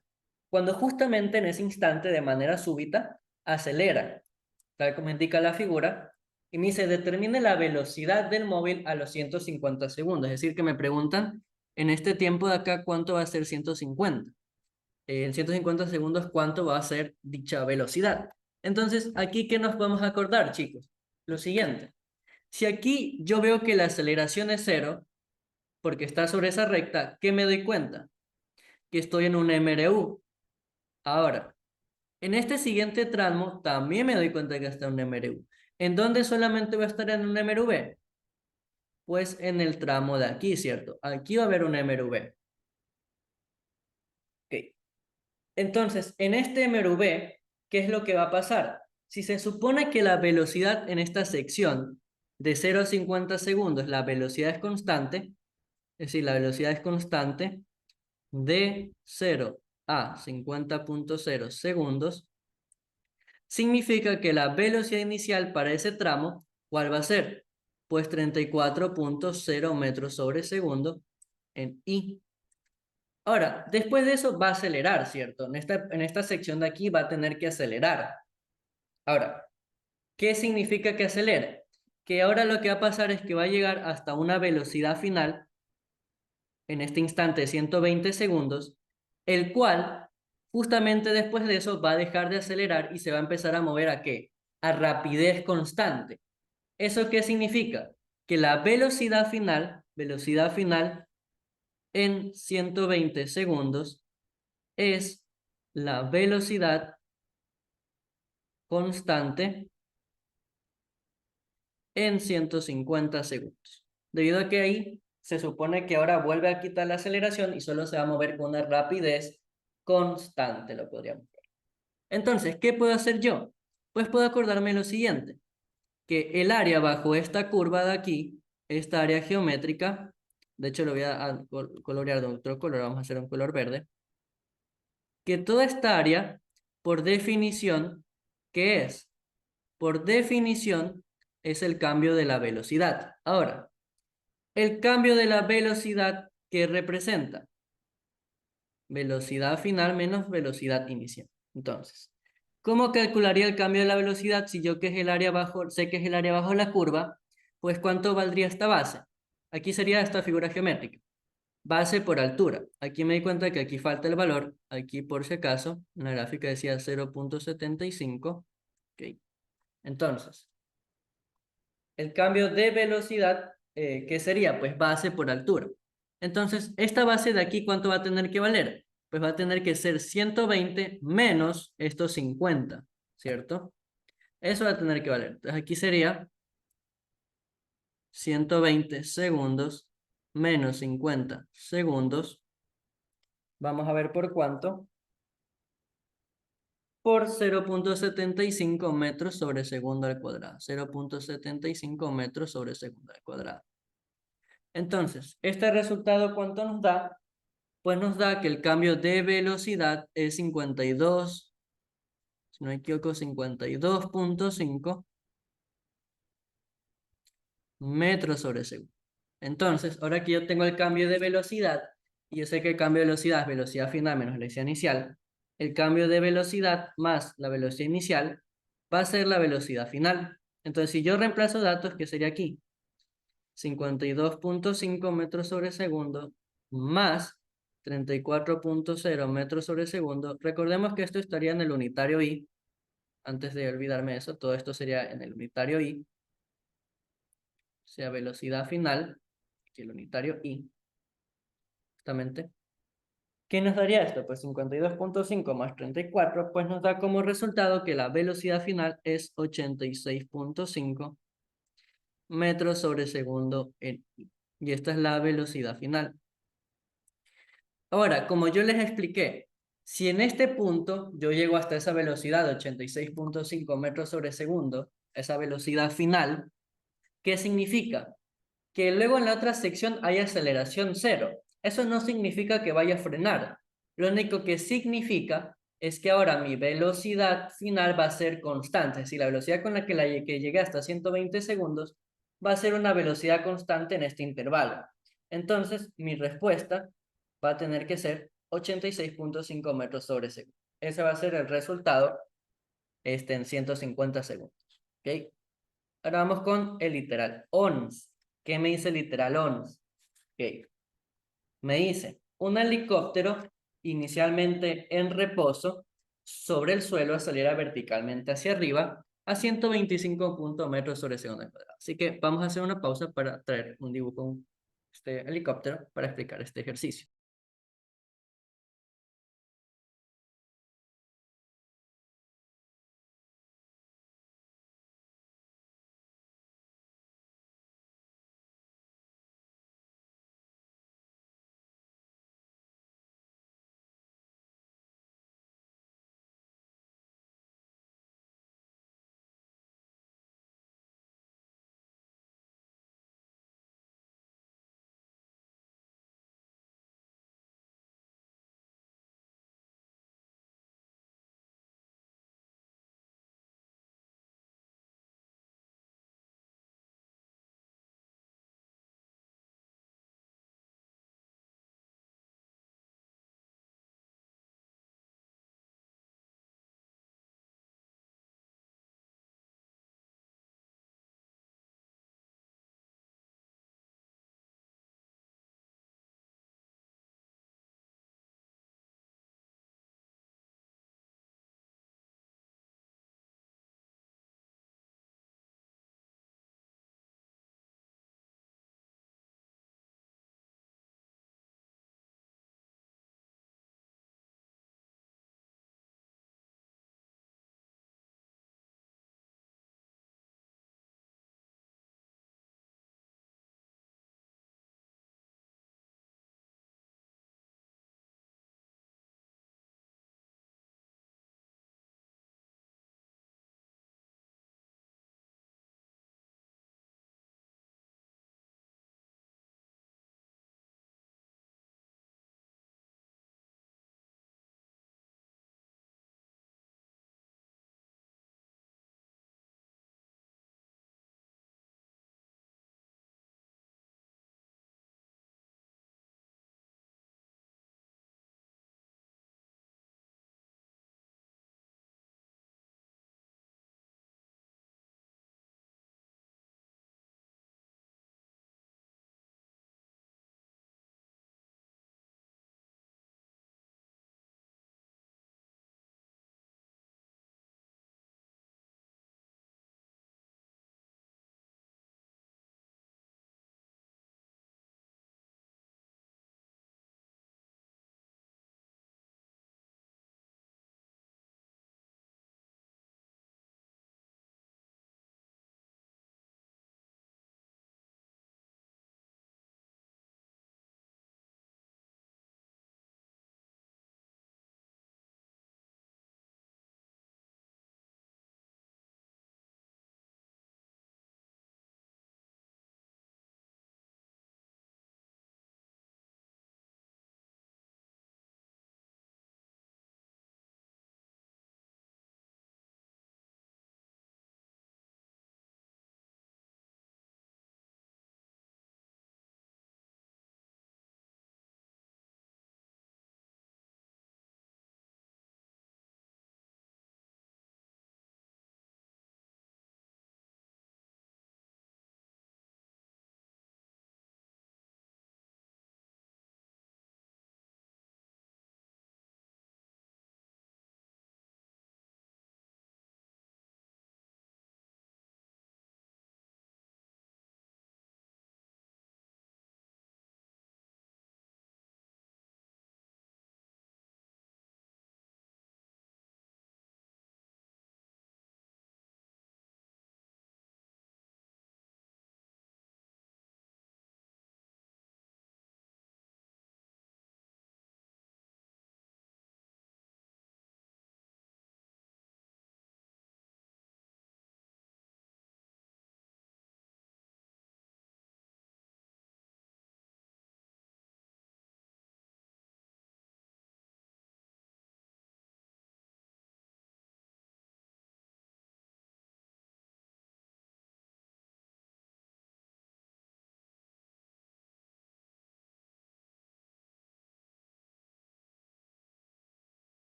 Cuando justamente en ese instante, de manera súbita, acelera, tal como indica la figura, y me dice, determine la velocidad del móvil a los 150 segundos. Es decir, que me preguntan, en este tiempo de acá, ¿cuánto va a ser 150? En 150 segundos, ¿cuánto va a ser dicha velocidad? Entonces, aquí, ¿qué nos podemos acordar, chicos? Lo siguiente. Si aquí yo veo que la aceleración es cero, porque está sobre esa recta, ¿qué me doy cuenta? Que estoy en un MRU. Ahora, en este siguiente tramo también me doy cuenta que está en un MRU. ¿En dónde solamente va a estar en un MRV? Pues en el tramo de aquí, ¿cierto? Aquí va a haber un MRV. Ok. Entonces, en este MRV, ¿qué es lo que va a pasar? Si se supone que la velocidad en esta sección de 0 a 50 segundos, la velocidad es constante, es decir, la velocidad es constante de 0 a 50.0 segundos, significa que la velocidad inicial para ese tramo, ¿cuál va a ser? Pues 34.0 metros sobre segundo en I. Ahora, después de eso va a acelerar, ¿cierto? En esta sección de aquí va a tener que acelerar. Ahora, ¿qué significa que acelere? Que ahora lo que va a pasar es que va a llegar hasta una velocidad final, en este instante de 120 segundos, el cual justamente después de eso va a dejar de acelerar y se va a empezar a mover ¿a qué? A rapidez constante. ¿Eso qué significa? Que la velocidad final en 120 segundos es la velocidad constante en 150 segundos. Debido a que ahí se supone que ahora vuelve a quitar la aceleración y solo se va a mover con una rapidez constante, lo podríamos ver. Entonces, ¿qué puedo hacer yo? Pues puedo acordarme lo siguiente, que el área bajo esta curva de aquí, esta área geométrica, de hecho lo voy a colorear de otro color, vamos a hacer un color verde, que toda esta área, por definición, ¿qué es? Por definición, es el cambio de la velocidad. Ahora, el cambio de la velocidad, ¿qué representa? Velocidad final menos velocidad inicial. Entonces, ¿cómo calcularía el cambio de la velocidad si yo que es el área bajo, sé que es el área bajo la curva? Pues ¿cuánto valdría esta base? Aquí sería esta figura geométrica. Base por altura. Aquí me di cuenta que aquí falta el valor. Aquí por si acaso, en la gráfica decía 0.75. Ok. Entonces, el cambio de velocidad, ¿qué sería? Pues base por altura. Entonces, esta base de aquí, ¿cuánto va a tener que valer? Pues va a tener que ser 120 menos estos 50, ¿cierto? Eso va a tener que valer. Entonces, aquí sería 120 segundos menos 50 segundos. Vamos a ver por cuánto. Por 0.75 metros sobre segundo al cuadrado. 0.75 metros sobre segundo al cuadrado. Entonces, este resultado, ¿cuánto nos da? Pues nos da que el cambio de velocidad es 52, si no me equivoco, 52.5 metros sobre segundo. Entonces, ahora que yo tengo el cambio de velocidad, y yo sé que el cambio de velocidad es velocidad final menos velocidad inicial, el cambio de velocidad más la velocidad inicial va a ser la velocidad final. Entonces, si yo reemplazo datos, ¿qué sería aquí? 52.5 metros sobre segundo más 34.0 metros sobre segundo. Recordemos que esto estaría en el unitario I. Antes de olvidarme de eso, todo esto sería en el unitario I. O sea, velocidad final, que el unitario I, justamente. ¿Qué nos daría esto? Pues 52.5 más 34, pues nos da como resultado que la velocidad final es 86.5 metros sobre segundo en I. Y esta es la velocidad final. Ahora, como yo les expliqué, si en este punto yo llego hasta esa velocidad de 86.5 metros sobre segundo, esa velocidad final, ¿qué significa? Que luego en la otra sección hay aceleración cero. Eso no significa que vaya a frenar. Lo único que significa es que ahora mi velocidad final va a ser constante, es decir, la velocidad con la que llegué hasta 120 segundos va a ser una velocidad constante en este intervalo. Entonces, mi respuesta va a tener que ser 86,5 metros sobre segundo. Ese va a ser el resultado en 150 segundos. ¿Ok? Ahora vamos con el literal ONS. ¿Qué me dice el literal ONS? Ok. Me dice, un helicóptero inicialmente en reposo sobre el suelo saliera verticalmente hacia arriba a 125 metros sobre segundo al cuadrado. Así que vamos a hacer una pausa para traer un dibujo de este helicóptero para explicar este ejercicio.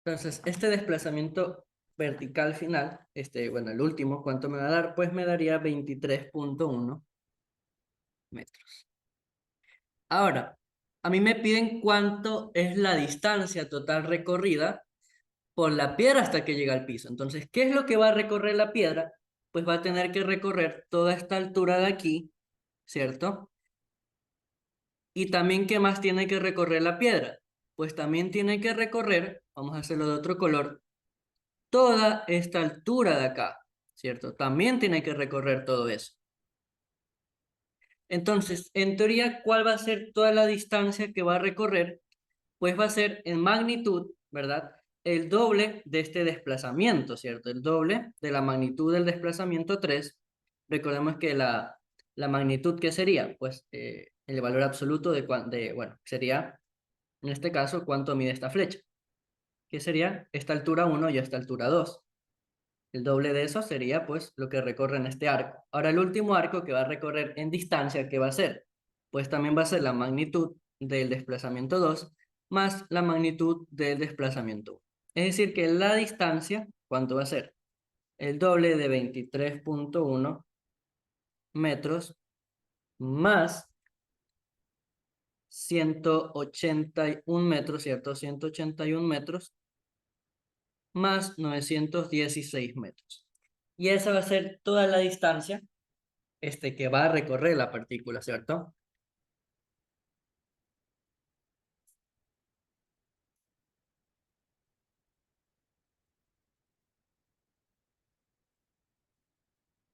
Entonces, este desplazamiento vertical final, bueno, el último, ¿cuánto me va a dar? Pues me daría 23.1 metros. Ahora, a mí me piden cuánto es la distancia total recorrida por la piedra hasta que llega al piso. Entonces, ¿qué es lo que va a recorrer la piedra? Pues va a tener que recorrer toda esta altura de aquí, ¿cierto? Y también, ¿qué más tiene que recorrer la piedra? Pues también tiene que recorrer, vamos a hacerlo de otro color, toda esta altura de acá, ¿cierto? También tiene que recorrer todo eso. Entonces, en teoría, ¿cuál va a ser toda la distancia que va a recorrer? Pues va a ser en magnitud, ¿verdad? El doble de este desplazamiento, ¿cierto? El doble de la magnitud del desplazamiento 3. Recordemos que la magnitud, ¿qué sería? Pues el valor absoluto bueno, sería, en este caso, cuánto mide esta flecha, que sería esta altura 1 y esta altura 2. El doble de eso sería pues lo que recorre en este arco. Ahora el último arco que va a recorrer en distancia, ¿qué va a ser? Pues también va a ser la magnitud del desplazamiento 2 más la magnitud del desplazamiento 1. Es decir que la distancia, ¿cuánto va a ser? El doble de 23.1 metros más 181 metros, ¿cierto? 181 metros más 916 metros. Y esa va a ser toda la distancia que va a recorrer la partícula, ¿cierto?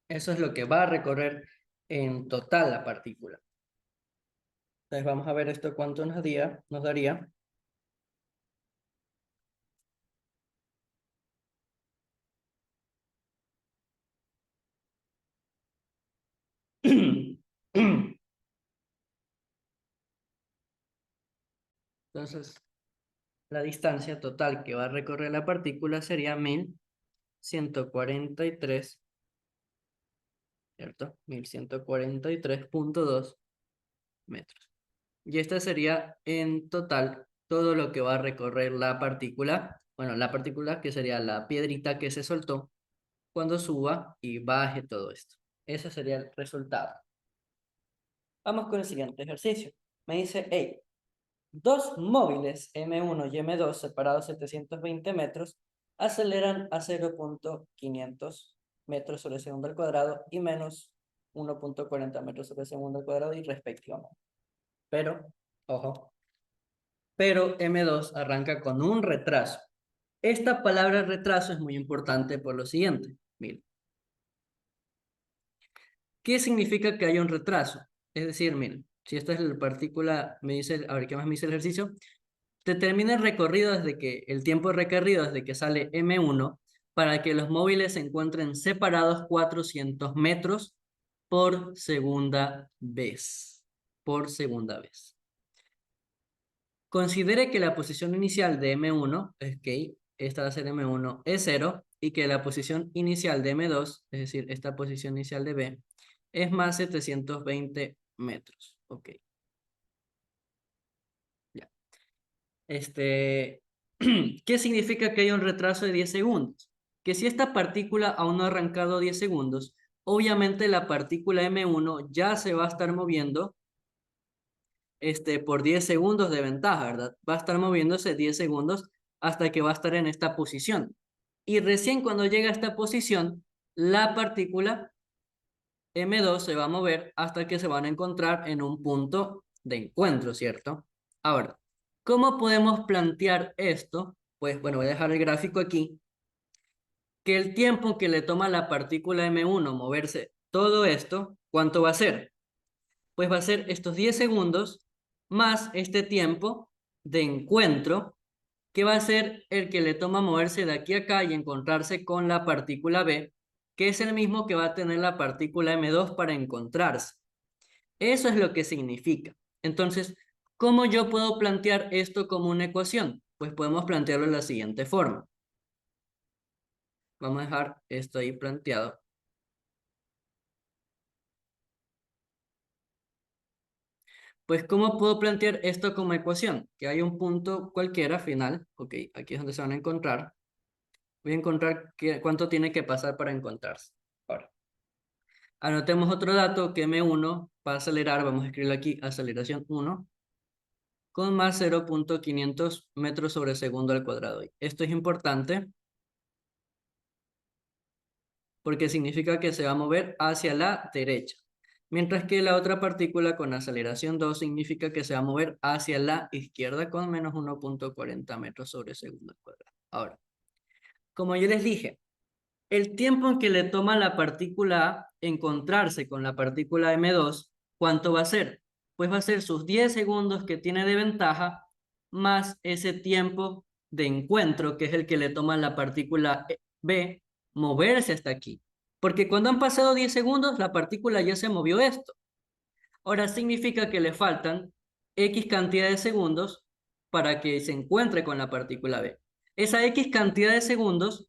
Eso es lo que va a recorrer en total la partícula. Entonces vamos a ver esto cuánto nos daría. Entonces, la distancia total que va a recorrer la partícula sería 1143, ¿cierto? 1143.2 metros. Y esta sería en total todo lo que va a recorrer la partícula. Bueno, la partícula que sería la piedrita que se soltó cuando suba y baje todo esto. Ese sería el resultado. Vamos con el siguiente ejercicio. Me dice, hey, dos móviles M1 y M2 separados 720 metros aceleran a 0.500 metros sobre segundo al cuadrado y menos 1.40 metros sobre segundo al cuadrado y respectivamente. Pero, ojo, pero M2 arranca con un retraso. Esta palabra retraso es muy importante por lo siguiente. Mira, ¿qué significa que haya un retraso? Es decir, miren, si esta es la partícula, me dice, a ver qué más me dice el ejercicio, determina el recorrido desde que, el tiempo recorrido desde que sale M1 para que los móviles se encuentren separados 400 metros por segunda vez. Por segunda vez. Considere que la posición inicial de M1, ok, esta va a ser M1, es 0, y que la posición inicial de M2, es decir, esta posición inicial de B, es más 720 metros. Ok, ya. ¿Qué significa que hay un retraso de 10 segundos? Que si esta partícula aún no ha arrancado 10 segundos, obviamente la partícula M1 ya se va a estar moviendo por 10 segundos de ventaja, ¿verdad? Va a estar moviéndose 10 segundos hasta que va a estar en esta posición. Y recién cuando llega a esta posición, la partícula M2 se va a mover hasta que se van a encontrar en un punto de encuentro, ¿cierto? Ahora, ¿cómo podemos plantear esto? Pues bueno, voy a dejar el gráfico aquí, que el tiempo que le toma a la partícula M1 moverse todo esto, ¿cuánto va a ser? Pues va a ser estos 10 segundos más este tiempo de encuentro, que va a ser el que le toma moverse de aquí a acá y encontrarse con la partícula B, que es el mismo que va a tener la partícula M2 para encontrarse. Eso es lo que significa. Entonces, ¿cómo yo puedo plantear esto como una ecuación? Pues podemos plantearlo de la siguiente forma. Vamos a dejar esto ahí planteado. Pues, ¿cómo puedo plantear esto como ecuación? Que hay un punto cualquiera final, ok, aquí es donde se van a encontrar. Voy a encontrar cuánto tiene que pasar para encontrarse. Ahora, anotemos otro dato que M1 para acelerar, vamos a escribirlo aquí, aceleración 1, con más 0.500 metros sobre segundo al cuadrado. Esto es importante porque significa que se va a mover hacia la derecha. Mientras que la otra partícula con aceleración 2 significa que se va a mover hacia la izquierda con menos 1.40 metros sobre segundo al cuadrado. Ahora, como yo les dije, el tiempo en que le toma a la partícula A encontrarse con la partícula M2, ¿cuánto va a ser? Pues va a ser sus 10 segundos que tiene de ventaja más ese tiempo de encuentro, que es el que le toma a la partícula B moverse hasta aquí. Porque cuando han pasado 10 segundos, la partícula ya se movió esto. Ahora significa que le faltan X cantidad de segundos para que se encuentre con la partícula B. Esa X cantidad de segundos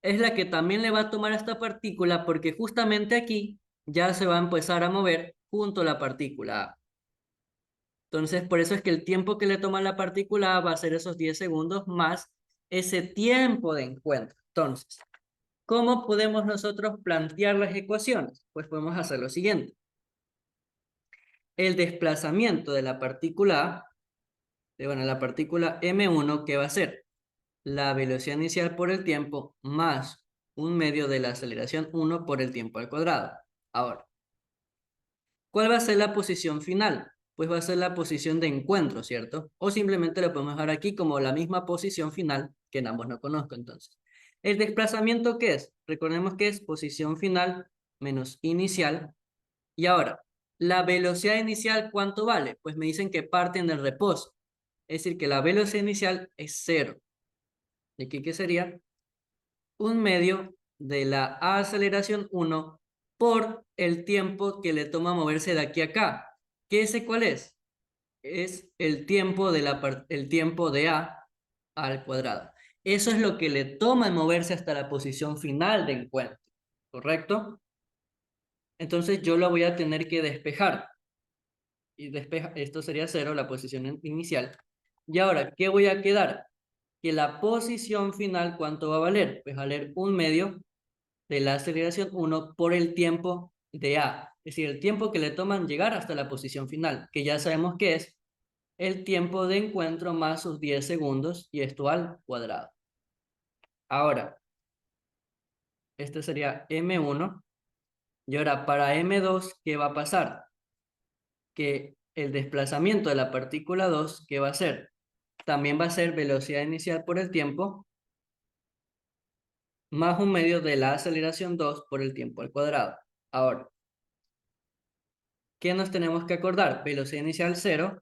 es la que también le va a tomar a esta partícula porque justamente aquí ya se va a empezar a mover junto a la partícula A. Entonces, por eso es que el tiempo que le toma a la partícula A va a ser esos 10 segundos más ese tiempo de encuentro. Entonces, ¿cómo podemos nosotros plantear las ecuaciones? Pues podemos hacer lo siguiente. El desplazamiento de la partícula A, bueno, la partícula M1, ¿qué va a ser? La velocidad inicial por el tiempo más un medio de la aceleración 1 por el tiempo al cuadrado. Ahora, ¿cuál va a ser la posición final? Pues va a ser la posición de encuentro, ¿cierto? O simplemente lo podemos dejar aquí como la misma posición final que en ambos no conozco entonces. ¿El desplazamiento qué es? Recordemos que es posición final menos inicial. Y ahora, ¿la velocidad inicial cuánto vale? Pues me dicen que parten del reposo. Es decir, que la velocidad inicial es cero. ¿Y aquí qué sería? Un medio de la aceleración 1 por el tiempo que le toma moverse de aquí a acá. ¿Qué ese cuál es? Es el tiempo el tiempo de A al cuadrado. Eso es lo que le toma en moverse hasta la posición final de encuentro, ¿correcto? Entonces yo lo voy a tener que despejar. Y esto sería cero, la posición inicial. Y ahora, ¿qué voy a quedar? Que la posición final, ¿cuánto va a valer? Pues va a valer un medio de la aceleración 1 por el tiempo de A. Es decir, el tiempo que le toman llegar hasta la posición final, que ya sabemos que es el tiempo de encuentro más sus 10 segundos, y esto al cuadrado. Ahora, este sería M1. Y ahora, para M2, ¿qué va a pasar? Que el desplazamiento de la partícula 2, ¿qué va a ser? También va a ser velocidad inicial por el tiempo, más un medio de la aceleración 2 por el tiempo al cuadrado. Ahora, ¿qué nos tenemos que acordar? Velocidad inicial 0.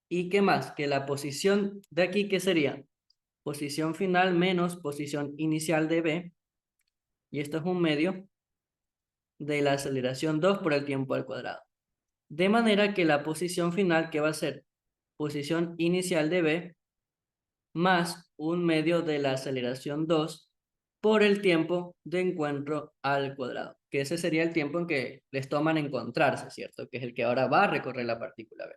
¿Y qué más? Que la posición de aquí, ¿qué sería? Posición final menos posición inicial de B. Y esto es un medio de la aceleración 2 por el tiempo al cuadrado. De manera que la posición final, ¿qué va a ser? Posición inicial de B más un medio de la aceleración 2 por el tiempo de encuentro al cuadrado. Que ese sería el tiempo en que les toman encontrarse, ¿cierto? Que es el que ahora va a recorrer la partícula B.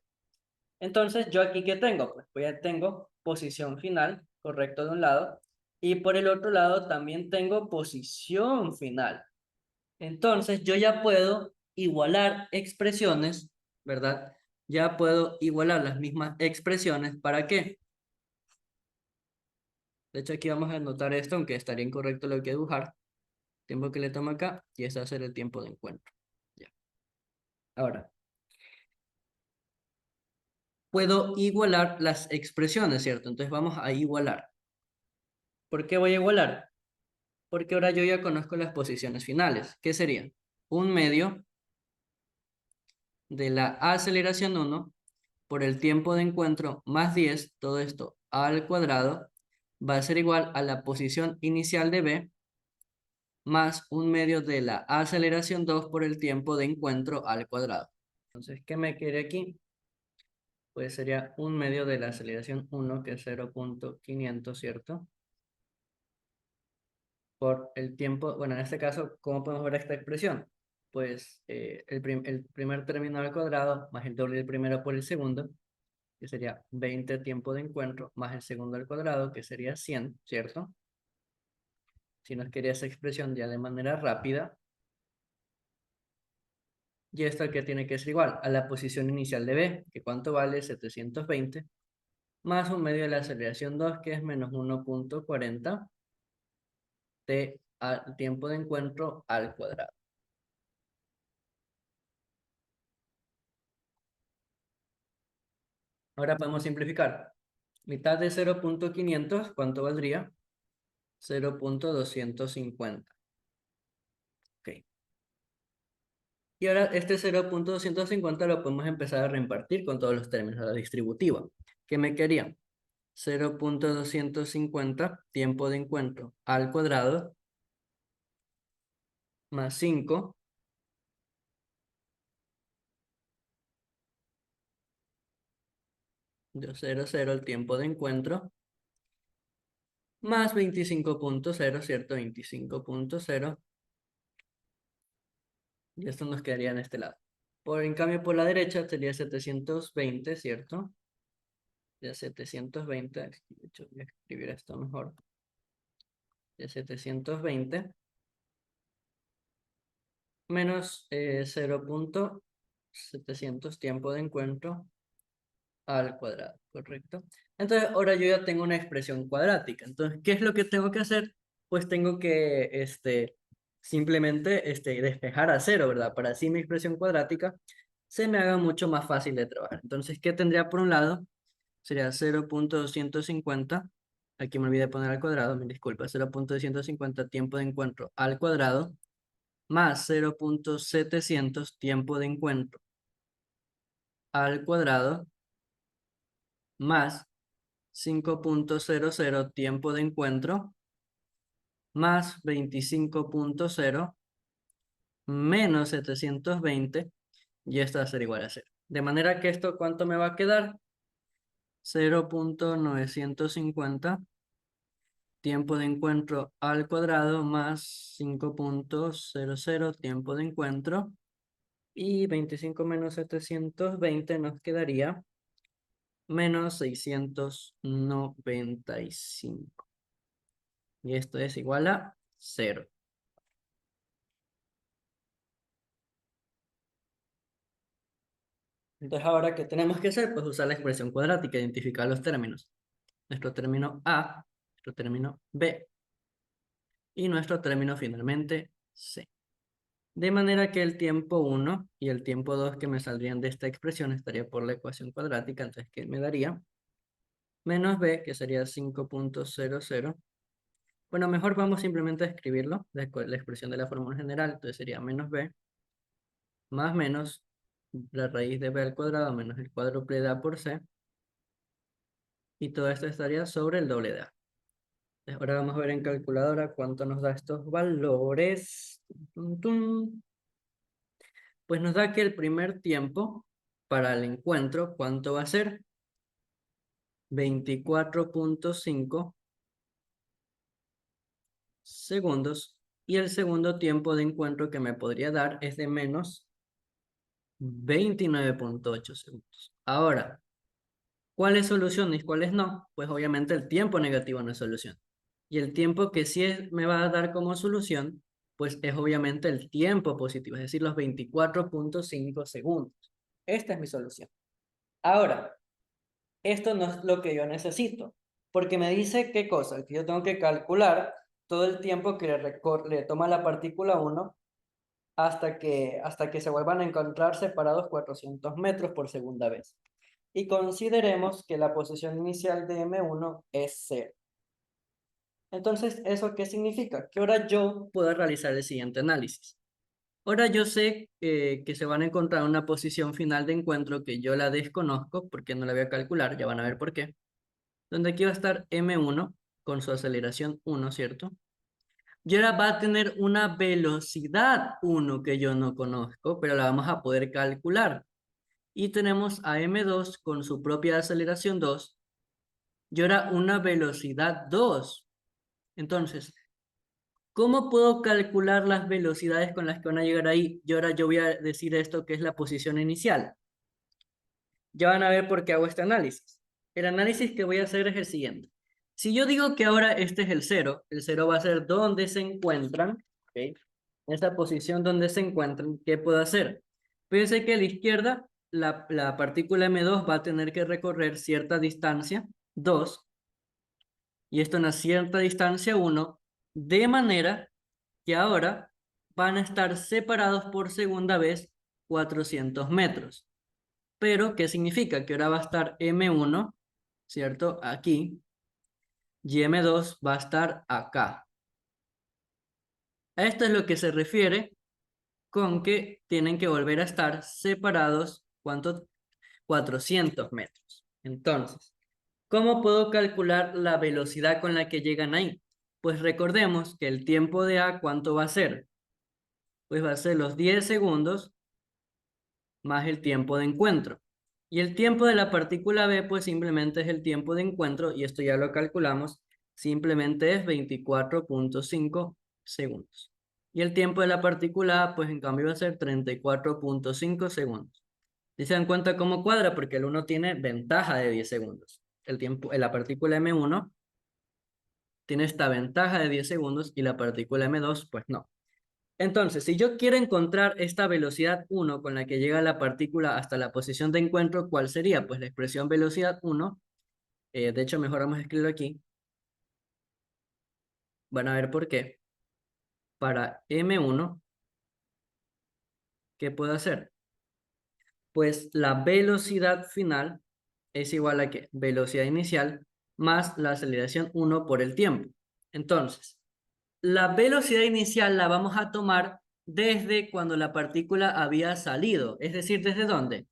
Entonces, ¿yo aquí qué tengo? Pues ya tengo posición final, correcto, de un lado, y por el otro lado también tengo posición final. Entonces, yo ya puedo igualar expresiones, ¿verdad? Ya puedo igualar las mismas expresiones. ¿Para qué? De hecho, aquí vamos a anotar esto, aunque estaría incorrecto lo que dibujar. Tiempo que le toma acá, y ese va a ser el tiempo de encuentro. Ya. Ahora, puedo igualar las expresiones, ¿cierto? Entonces vamos a igualar. ¿Por qué voy a igualar? Porque ahora yo ya conozco las posiciones finales. ¿Qué sería? Un medio de la aceleración 1 por el tiempo de encuentro más 10, todo esto al cuadrado, va a ser igual a la posición inicial de B más un medio de la aceleración 2 por el tiempo de encuentro al cuadrado. Entonces, ¿qué me queda aquí? Pues sería un medio de la aceleración 1, que es 0.500, ¿cierto? Por el tiempo, bueno, en este caso, ¿cómo podemos ver esta expresión? pues el primer término al cuadrado más el doble del primero por el segundo, que sería 20 tiempo de encuentro, más el segundo al cuadrado, que sería 100, ¿cierto? Si nos quería esa expresión ya de manera rápida, y esto que tiene que ser igual a la posición inicial de B, que cuánto vale 720, más un medio de la aceleración 2, que es menos 1.40 de tiempo de encuentro al cuadrado. Ahora podemos simplificar. Mitad de 0.500, ¿cuánto valdría? 0.250. Ok. Y ahora este 0.250 lo podemos empezar a repartir con todos los términos, la distributiva. ¿Qué me quería? 0.250 tiempo de encuentro al cuadrado más 5 de 0,0 el tiempo de encuentro más 25.0, ¿cierto? 25.0, y esto nos quedaría en este lado. En cambio, por la derecha sería 720, ¿cierto? Ya 720, de hecho voy a escribir esto mejor. Ya 720 menos 0.700 tiempo de encuentro al cuadrado, ¿correcto? Entonces, ahora yo ya tengo una expresión cuadrática. Entonces, ¿qué es lo que tengo que hacer? Pues tengo que simplemente despejar a cero, ¿verdad? Para así mi expresión cuadrática se me haga mucho más fácil de trabajar. Entonces, ¿qué tendría por un lado? Sería 0.250. Aquí me olvidé de poner al cuadrado, me disculpa. 0.250 tiempo de encuentro al cuadrado más 0.700 tiempo de encuentro al cuadrado más 5.00 tiempo de encuentro más 25.0 menos 720, y esto va a ser igual a 0. De manera que esto, ¿cuánto me va a quedar? 0.950 tiempo de encuentro al cuadrado más 5.00 tiempo de encuentro, y 25 menos 720 nos quedaría menos 695. Y esto es igual a 0. Entonces, ahora, ¿qué tenemos que hacer? Pues usar la expresión cuadrática, identificar los términos. Nuestro término A, nuestro término B y nuestro término finalmente C. De manera que el tiempo 1 y el tiempo 2 que me saldrían de esta expresión estaría por la ecuación cuadrática. Entonces, ¿qué me daría? Menos B, que sería 5.00. Bueno, mejor vamos simplemente a escribirlo, la expresión de la fórmula general. Entonces sería menos B más menos la raíz de B al cuadrado menos el cuádruple de A por C. Y todo esto estaría sobre el doble de A. Ahora vamos a ver en calculadora cuánto nos da estos valores. Tum, tum. Pues nos da que el primer tiempo para el encuentro, ¿cuánto va a ser? 24.5 segundos. Y el segundo tiempo de encuentro que me podría dar es de menos 29.8 segundos. Ahora, ¿cuál es solución y cuál es no? Pues obviamente el tiempo negativo no es solución. Y el tiempo que sí me va a dar como solución, pues es obviamente el tiempo positivo, es decir, los 24.5 segundos. Esta es mi solución. Ahora, esto no es lo que yo necesito, porque me dice qué cosa, que yo tengo que calcular todo el tiempo que le toma la partícula 1 hasta que se vuelvan a encontrar separados 400 metros por segunda vez. Y consideremos que la posición inicial de M1 es 0. Entonces, ¿eso qué significa? Que ahora yo puedo realizar el siguiente análisis. Ahora yo sé que se van a encontrar una posición final de encuentro que yo la desconozco porque no la voy a calcular, ya van a ver por qué. Donde aquí va a estar M1 con su aceleración 1, ¿cierto? Y ahora va a tener una velocidad 1 que yo no conozco, pero la vamos a poder calcular. Y tenemos a M2 con su propia aceleración 2 y ahora una velocidad 2. Entonces, ¿Cómo puedo calcular las velocidades con las que van a llegar ahí? Y ahora yo voy a decir esto que es la posición inicial. Ya van a ver por qué hago este análisis. El análisis que voy a hacer es el siguiente. Si yo digo que ahora este es el cero va a ser donde se encuentran, ¿ok? En esta posición donde se encuentran, ¿qué puedo hacer? Fíjense que a la izquierda la partícula M2 va a tener que recorrer cierta distancia, 2, y esto en una cierta distancia, 1, de manera que ahora van a estar separados por segunda vez 400 metros. Pero, ¿qué significa? Que ahora va a estar M1, ¿cierto? Aquí, y M2 va a estar acá. A esto es lo que se refiere con que tienen que volver a estar separados, ¿cuánto? 400 metros. Entonces, ¿cómo puedo calcular la velocidad con la que llegan ahí? Pues recordemos que el tiempo de A, ¿cuánto va a ser? Pues va a ser los 10 segundos más el tiempo de encuentro. Y el tiempo de la partícula B, pues simplemente es el tiempo de encuentro, y esto ya lo calculamos, simplemente es 24.5 segundos. Y el tiempo de la partícula A, pues en cambio va a ser 34.5 segundos. ¿Y se dan cuenta cómo cuadra? Porque el 1 tiene ventaja de 10 segundos. El tiempo, en la partícula M1 tiene esta ventaja de 10 segundos y la partícula M2, pues no. Entonces, si yo quiero encontrar esta velocidad 1 con la que llega la partícula hasta la posición de encuentro, ¿cuál sería? Pues la expresión velocidad 1, de hecho mejor vamos a escribirlo aquí, van a ver por qué. Para M1, ¿qué puedo hacer? Pues la velocidad final es igual a ¿qué? Velocidad inicial más la aceleración 1 por el tiempo. Entonces, la velocidad inicial la vamos a tomar desde cuando la partícula había salido, es decir, ¿desde dónde?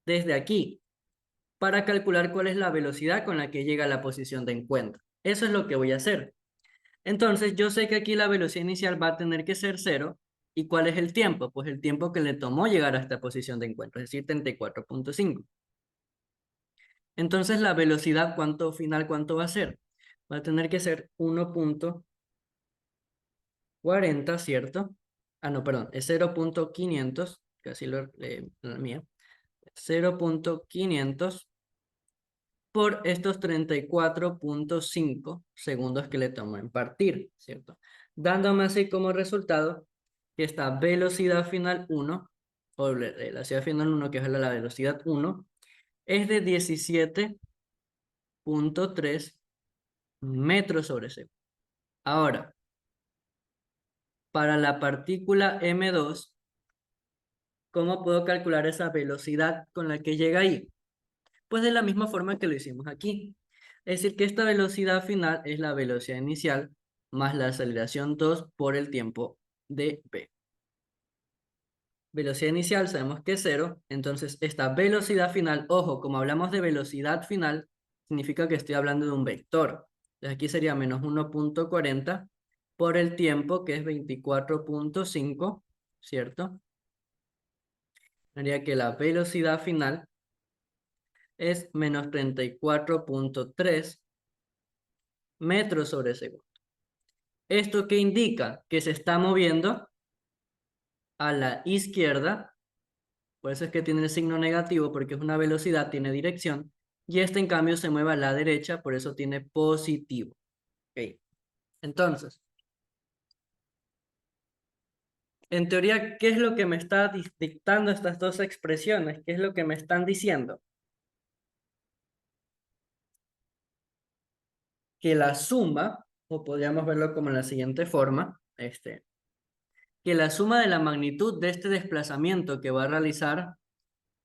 Desde aquí, para calcular cuál es la velocidad con la que llega a la posición de encuentro. Eso es lo que voy a hacer. Entonces, yo sé que aquí la velocidad inicial va a tener que ser 0. ¿Y cuál es el tiempo? Pues el tiempo que le tomó llegar a esta posición de encuentro, es decir, 34.5. Entonces, la velocidad cuánto va a ser? Va a tener que ser 1.40, ¿cierto? Ah, no, perdón, es 0.500, casi la mía. 0.500 por estos 34.5 segundos que le tomó en partir, ¿cierto? Dándome así como resultado que esta velocidad final 1, o la velocidad final 1, que es la velocidad 1, es de 17.3 metros sobre segundo. Ahora, para la partícula M2, ¿cómo puedo calcular esa velocidad con la que llega ahí? Pues de la misma forma que lo hicimos aquí. Es decir, que esta velocidad final es la velocidad inicial más la aceleración 2 por el tiempo de v. Velocidad inicial sabemos que es 0, entonces esta velocidad final, ojo, como hablamos de velocidad final, significa que estoy hablando de un vector. Entonces aquí sería menos 1.40 por el tiempo, que es 24.5, ¿cierto? Haría que la velocidad final es menos 34.3 metros sobre segundo. ¿Esto qué indica? Que se está moviendo a la izquierda, por eso es que tiene el signo negativo, porque es una velocidad, tiene dirección, y este en cambio se mueve a la derecha, por eso tiene positivo. Ok. Entonces, en teoría, ¿qué es lo que me está dictando estas dos expresiones? ¿Qué es lo que me están diciendo? Que la suma, o podríamos verlo como en la siguiente forma, que la suma de la magnitud de este desplazamiento que va a realizar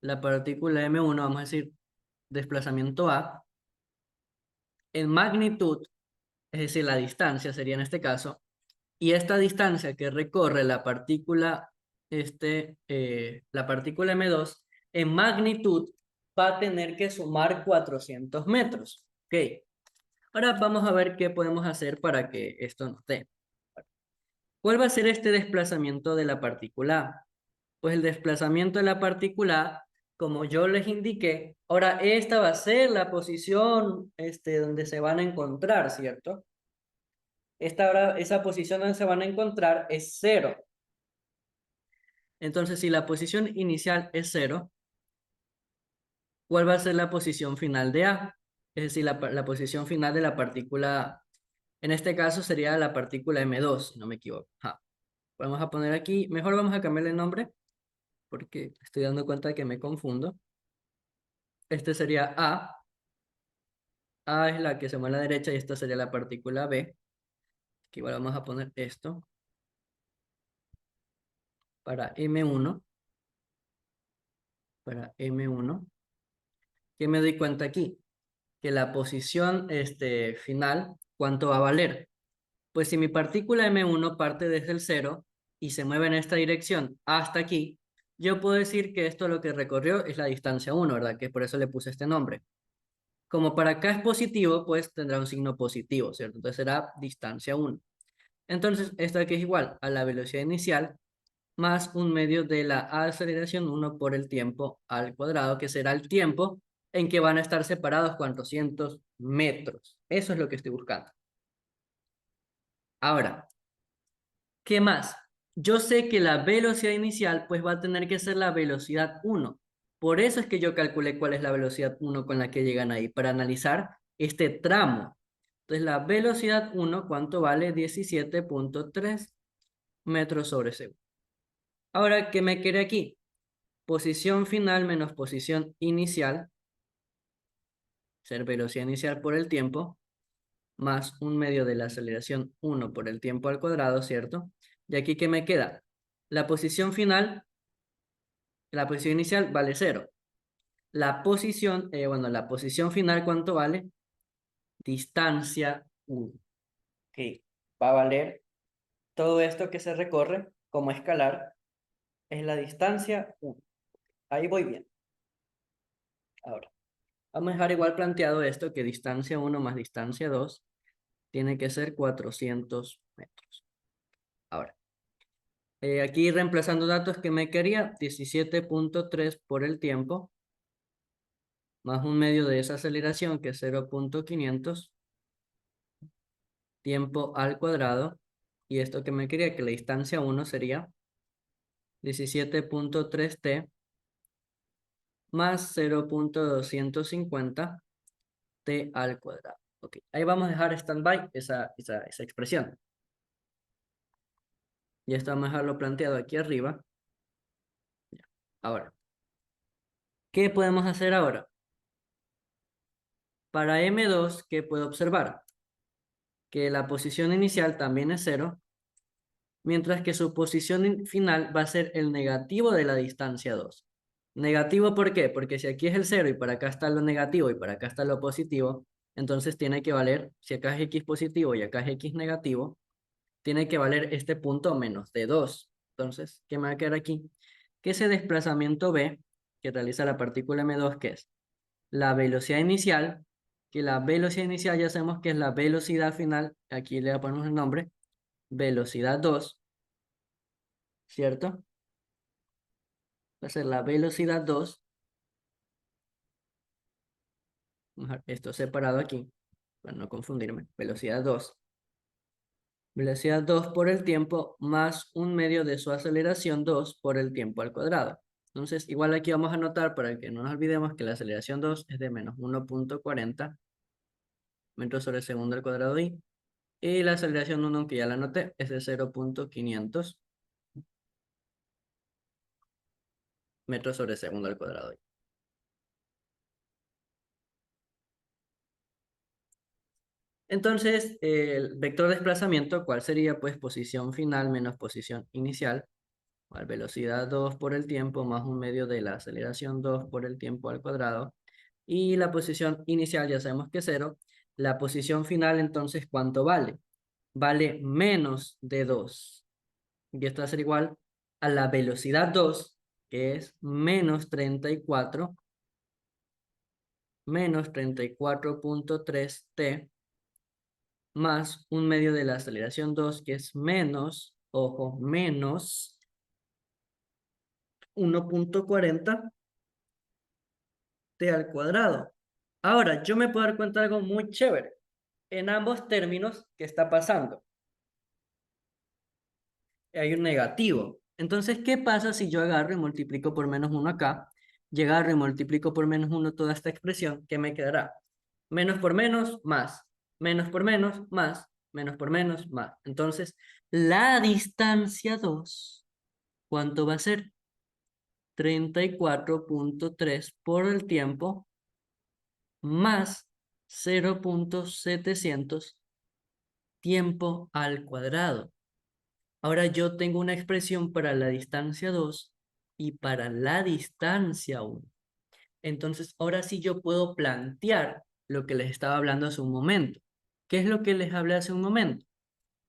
la partícula M1, vamos a decir, desplazamiento A, en magnitud, es decir, la distancia sería en este caso, y esta distancia que recorre la partícula M2, en magnitud va a tener que sumar 400 metros. Ok, ahora vamos a ver qué podemos hacer para que esto nos dé. ¿Cuál va a ser este desplazamiento de la partícula A? Pues el desplazamiento de la partícula A, como yo les indiqué, ahora esta va a ser la posición donde se van a encontrar, ¿cierto? esa posición donde se van a encontrar es 0. Entonces, si la posición inicial es 0, ¿cuál va a ser la posición final de A? Es decir, la posición final de la partícula, en este caso sería la partícula M2, si no me equivoco. Ajá. Vamos a poner aquí, mejor vamos a cambiarle el nombre, porque estoy dando cuenta de que me confundo. Este sería A. A es la que se mueve a la derecha y esta sería la partícula B. Aquí igual vamos a poner esto para M1. Para M1. ¿Qué me doy cuenta aquí? Que la posición final, ¿cuánto va a valer? Pues si mi partícula M1 parte desde el 0 y se mueve en esta dirección hasta aquí, yo puedo decir que esto lo que recorrió es la distancia 1, ¿verdad? Que por eso le puse este nombre. Como para acá es positivo, pues tendrá un signo positivo, ¿cierto? Entonces será distancia 1. Entonces, esto aquí es igual a la velocidad inicial más un medio de la aceleración 1 por el tiempo al cuadrado, que será el tiempo en que van a estar separados 400 metros. Eso es lo que estoy buscando. Ahora, ¿qué más? Yo sé que la velocidad inicial pues va a tener que ser la velocidad 1. Por eso es que yo calculé cuál es la velocidad 1 con la que llegan ahí, para analizar este tramo. Entonces la velocidad 1, ¿cuánto vale? 17.3 metros sobre segundo. Ahora, ¿qué me quiere aquí? Posición final menos posición inicial, ser velocidad inicial por el tiempo, más un medio de la aceleración 1 por el tiempo al cuadrado, ¿cierto? Y aquí, ¿qué me queda? La posición final, la posición inicial vale 0. La posición final, ¿cuánto vale? Distancia 1. Ok, va a valer todo esto que se recorre como escalar, es la distancia 1. Ahí voy bien. Ahora, vamos a dejar igual planteado esto, que distancia 1 más distancia 2 tiene que ser 400 metros. Ahora, aquí reemplazando datos que me quería, 17.3 por el tiempo, más un medio de esa aceleración que es 0.500, tiempo al cuadrado, y esto que me quería, que la distancia 1 sería 17.3 t más 0.250 t al cuadrado. Ok, ahí vamos a dejar stand-by esa expresión. Y esto vamos a dejarlo planteado aquí arriba. Ahora, ¿qué podemos hacer ahora? Para M2, ¿qué puedo observar? Que la posición inicial también es 0, mientras que su posición final va a ser el negativo de la distancia 2. ¿Negativo por qué? Porque si aquí es el 0 y para acá está lo negativo y para acá está lo positivo, entonces tiene que valer, si acá es x positivo y acá es x negativo, tiene que valer este punto menos de 2. Entonces, ¿qué me va a quedar aquí? Que ese desplazamiento b que realiza la partícula M2, que es la velocidad inicial, que la velocidad inicial ya sabemos que es la velocidad final, aquí le ponemos el nombre, velocidad 2, ¿cierto? Va a ser la velocidad 2, vamos a dejar esto separado aquí, para no confundirme, velocidad 2 por el tiempo más un medio de su aceleración 2 por el tiempo al cuadrado. Entonces, igual aquí vamos a anotar para que no nos olvidemos que la aceleración 2 es de menos 1.40 metros sobre segundo al cuadrado i. Y la aceleración 1, que ya la anoté, es de 0.500 metros sobre segundo al cuadrado. Entonces, el vector de desplazamiento, ¿cuál sería? Pues posición final menos posición inicial, igual velocidad 2 por el tiempo más un medio de la aceleración 2 por el tiempo al cuadrado. Y la posición inicial ya sabemos que es 0. La posición final, entonces, ¿cuánto vale? Vale menos de 2. Y esto va a ser igual a la velocidad 2, que es menos 34.3 t, más un medio de la aceleración 2, que es menos, ojo, menos 1.40 t al cuadrado. Ahora, yo me puedo dar cuenta de algo muy chévere. En ambos términos, ¿qué está pasando? hay un negativo. Entonces, ¿qué pasa si yo agarro y multiplico por menos 1 acá? Y agarro y multiplico por menos 1 toda esta expresión, ¿qué me quedará? Menos por menos, más. Menos por menos, más. Menos por menos, más. Entonces, la distancia 2, ¿cuánto va a ser? 34,3 por el tiempo más 0,700 tiempo al cuadrado. Ahora yo tengo una expresión para la distancia 2 y para la distancia 1. Entonces, ahora sí yo puedo plantear lo que les estaba hablando hace un momento. ¿Qué es lo que les hablé hace un momento?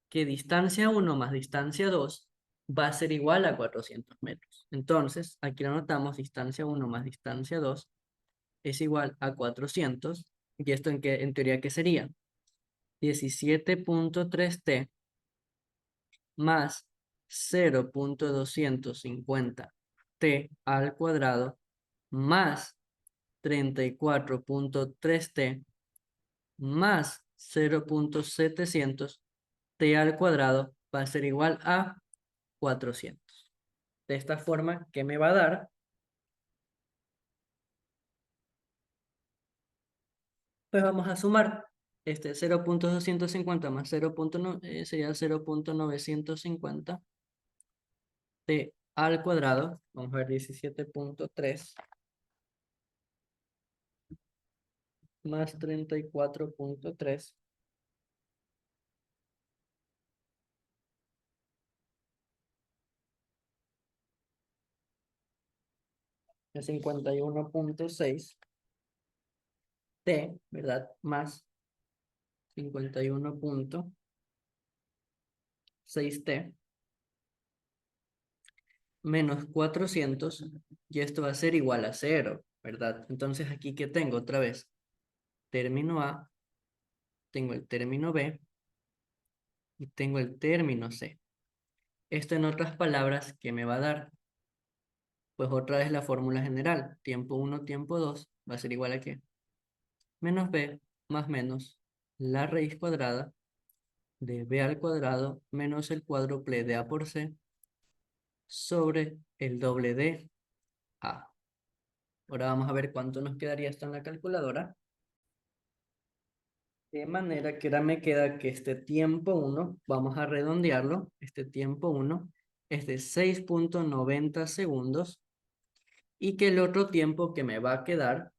Que distancia 1 más distancia 2 va a ser igual a 400 metros. Entonces, aquí lo anotamos, distancia 1 más distancia 2 es igual a 400. ¿Y esto en teoría qué sería? 17,3 t más 0,250 t al cuadrado más 34,3 t más 0,700 t al cuadrado va a ser igual a 400. De esta forma, ¿qué me va a dar? Pues vamos a sumar. 0,250 más 0. Sería 0,950 t al cuadrado. Vamos a ver, 17,3 más 34,3 es 51,6 t, ¿verdad? Más 51,6 t menos 400, y esto va a ser igual a 0, ¿verdad? Entonces aquí, ¿qué tengo otra vez? Término A, tengo el término B y tengo el término C. Esto, en otras palabras, ¿qué me va a dar? Pues otra vez la fórmula general. Tiempo 1, tiempo 2 va a ser igual a ¿qué? Menos B más menos la raíz cuadrada de B al cuadrado menos el cuádruple de A por C sobre el doble de A. Ahora vamos a ver cuánto nos quedaría esto en la calculadora. De manera que ahora me queda que este tiempo 1, vamos a redondearlo, este tiempo 1 es de 6,90 segundos y que el otro tiempo que me va a quedar,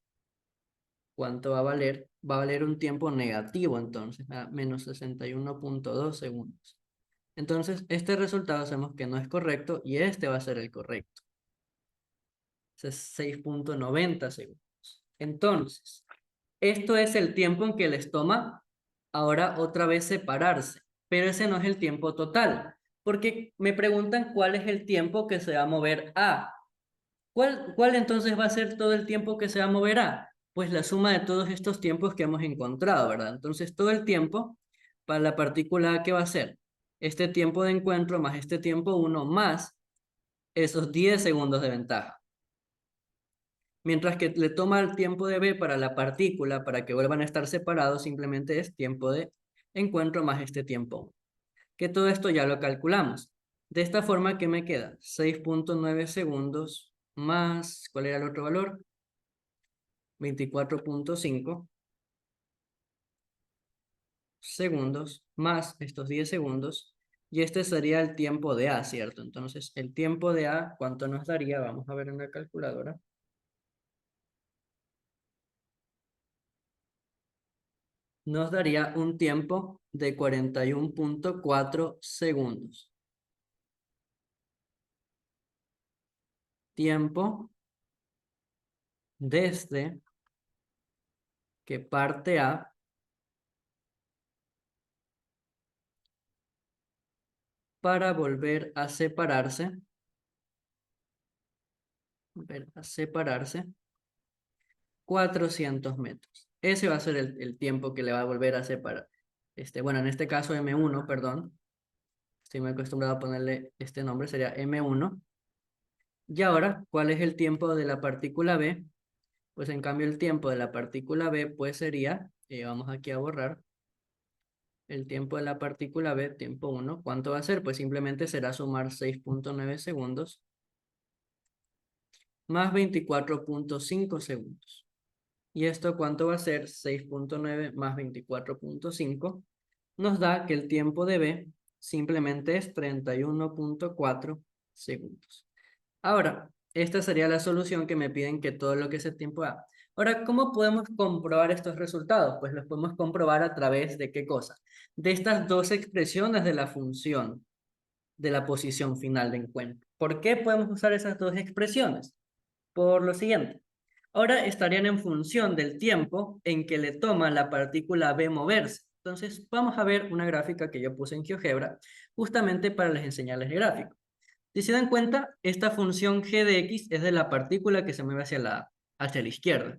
¿cuánto va a valer? Va a valer un tiempo negativo entonces, a menos 61,2 segundos. Entonces, este resultado sabemos que no es correcto y este va a ser el correcto. Es 6,90 segundos. Entonces, esto es el tiempo en que les toma ahora otra vez separarse, pero ese no es el tiempo total, porque me preguntan cuál es el tiempo que se va a mover A. ¿Cuál entonces va a ser todo el tiempo que se va a mover A? Pues la suma de todos estos tiempos que hemos encontrado, ¿verdad? Entonces todo el tiempo para la partícula A, ¿qué va a ser? Este tiempo de encuentro más este tiempo 1 más esos 10 segundos de ventaja. Mientras que le toma el tiempo de B para la partícula, para que vuelvan a estar separados, simplemente es tiempo de encuentro más este tiempo. Que todo esto ya lo calculamos. De esta forma, ¿qué me queda? 6,9 segundos más, ¿cuál era el otro valor? 24,5 segundos más estos 10 segundos. Y este sería el tiempo de A, ¿cierto? Entonces, el tiempo de A, ¿cuánto nos daría? Vamos a ver en la calculadora. Nos daría un tiempo de 41,4 segundos. Tiempo desde que parte A para volver a separarse 400 metros. Ese va a ser el tiempo que le va a volver a separar. Bueno, en este caso M1, perdón. Estoy muy acostumbrado a ponerle este nombre, sería M1. Y ahora, ¿cuál es el tiempo de la partícula B? Pues en cambio el tiempo de la partícula B pues sería, vamos aquí a borrar, el tiempo de la partícula B, tiempo 1, ¿cuánto va a ser? Pues simplemente será sumar 6.9 segundos más 24.5 segundos. ¿Y esto cuánto va a ser? 6.9 más 24.5 nos da que el tiempo de B simplemente es 31.4 segundos. Ahora, esta sería la solución que me piden que todo lo que ese tiempo da. Ahora, ¿cómo podemos comprobar estos resultados? Pues los podemos comprobar a través de ¿qué cosa? De estas dos expresiones de la función de la posición final de encuentro. ¿Por qué podemos usar esas dos expresiones? Por lo siguiente. Ahora estarían en función del tiempo en que le toma la partícula B moverse. Entonces, vamos a ver una gráfica que yo puse en GeoGebra justamente para les enseñarles el gráfico. Si se dan cuenta, esta función g de x es de la partícula que se mueve hacia la izquierda,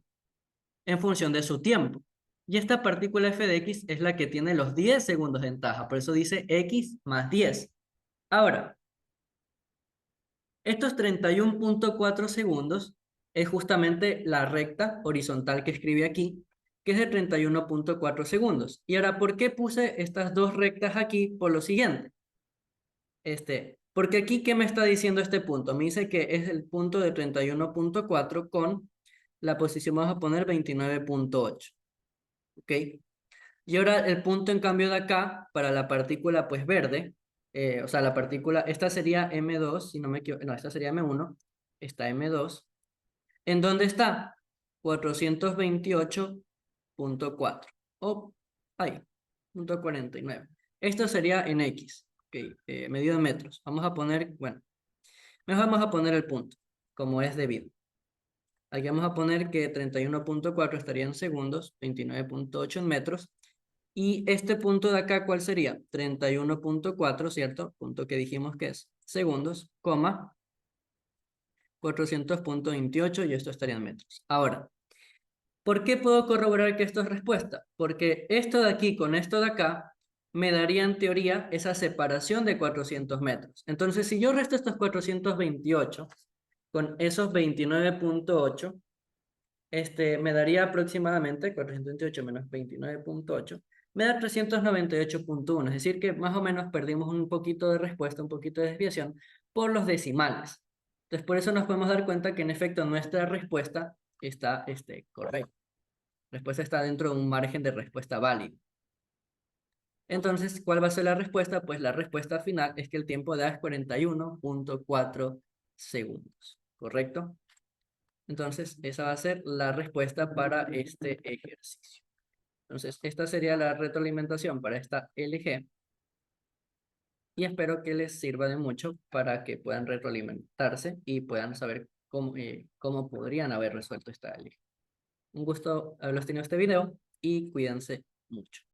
en función de su tiempo. Y esta partícula f de x es la que tiene los 10 segundos de ventaja, por eso dice x más 10. Ahora, estos 31.4 segundos es justamente la recta horizontal que escribí aquí, que es de 31.4 segundos. Y ahora, ¿por qué puse estas dos rectas aquí? Por lo siguiente. Porque aquí, ¿qué me está diciendo este punto? Me dice que es el punto de 31.4 con la posición, vamos a poner 29.8. ¿Ok? Y ahora el punto en cambio de acá, para la partícula pues verde, o sea, la partícula, esta sería M2, si no me equivoco, no, esta sería M1, esta M2. ¿En dónde está? 428.4. O ahí, punto 49. Esto sería en X, okay, medido en metros. Vamos a poner, bueno, mejor vamos a poner el punto, como es debido. Aquí vamos a poner que 31.4 estaría en segundos, 29.8 en metros. Y este punto de acá, ¿cuál sería? 31.4, ¿cierto? Punto que dijimos que es segundos, coma, 400.28 y esto estaría en metros. Ahora, ¿por qué puedo corroborar que esto es respuesta? Porque esto de aquí con esto de acá me daría en teoría esa separación de 400 metros. Entonces, si yo resto estos 428 con esos 29.8, me daría aproximadamente 428 menos 29.8, me da 398.1, es decir que más o menos perdimos un poquito de respuesta, un poquito de desviación por los decimales. Entonces por eso nos podemos dar cuenta que en efecto nuestra respuesta está correcta. La respuesta está dentro de un margen de respuesta válido. Entonces, ¿cuál va a ser la respuesta? Pues la respuesta final es que el tiempo de A es 41.4 segundos, ¿correcto? Entonces, esa va a ser la respuesta para este ejercicio. Entonces, esta sería la retroalimentación para esta LG. Y espero que les sirva de mucho para que puedan retroalimentarse y puedan saber cómo podrían haber resuelto esta LG. Un gusto haberlos tenido este video y cuídense mucho.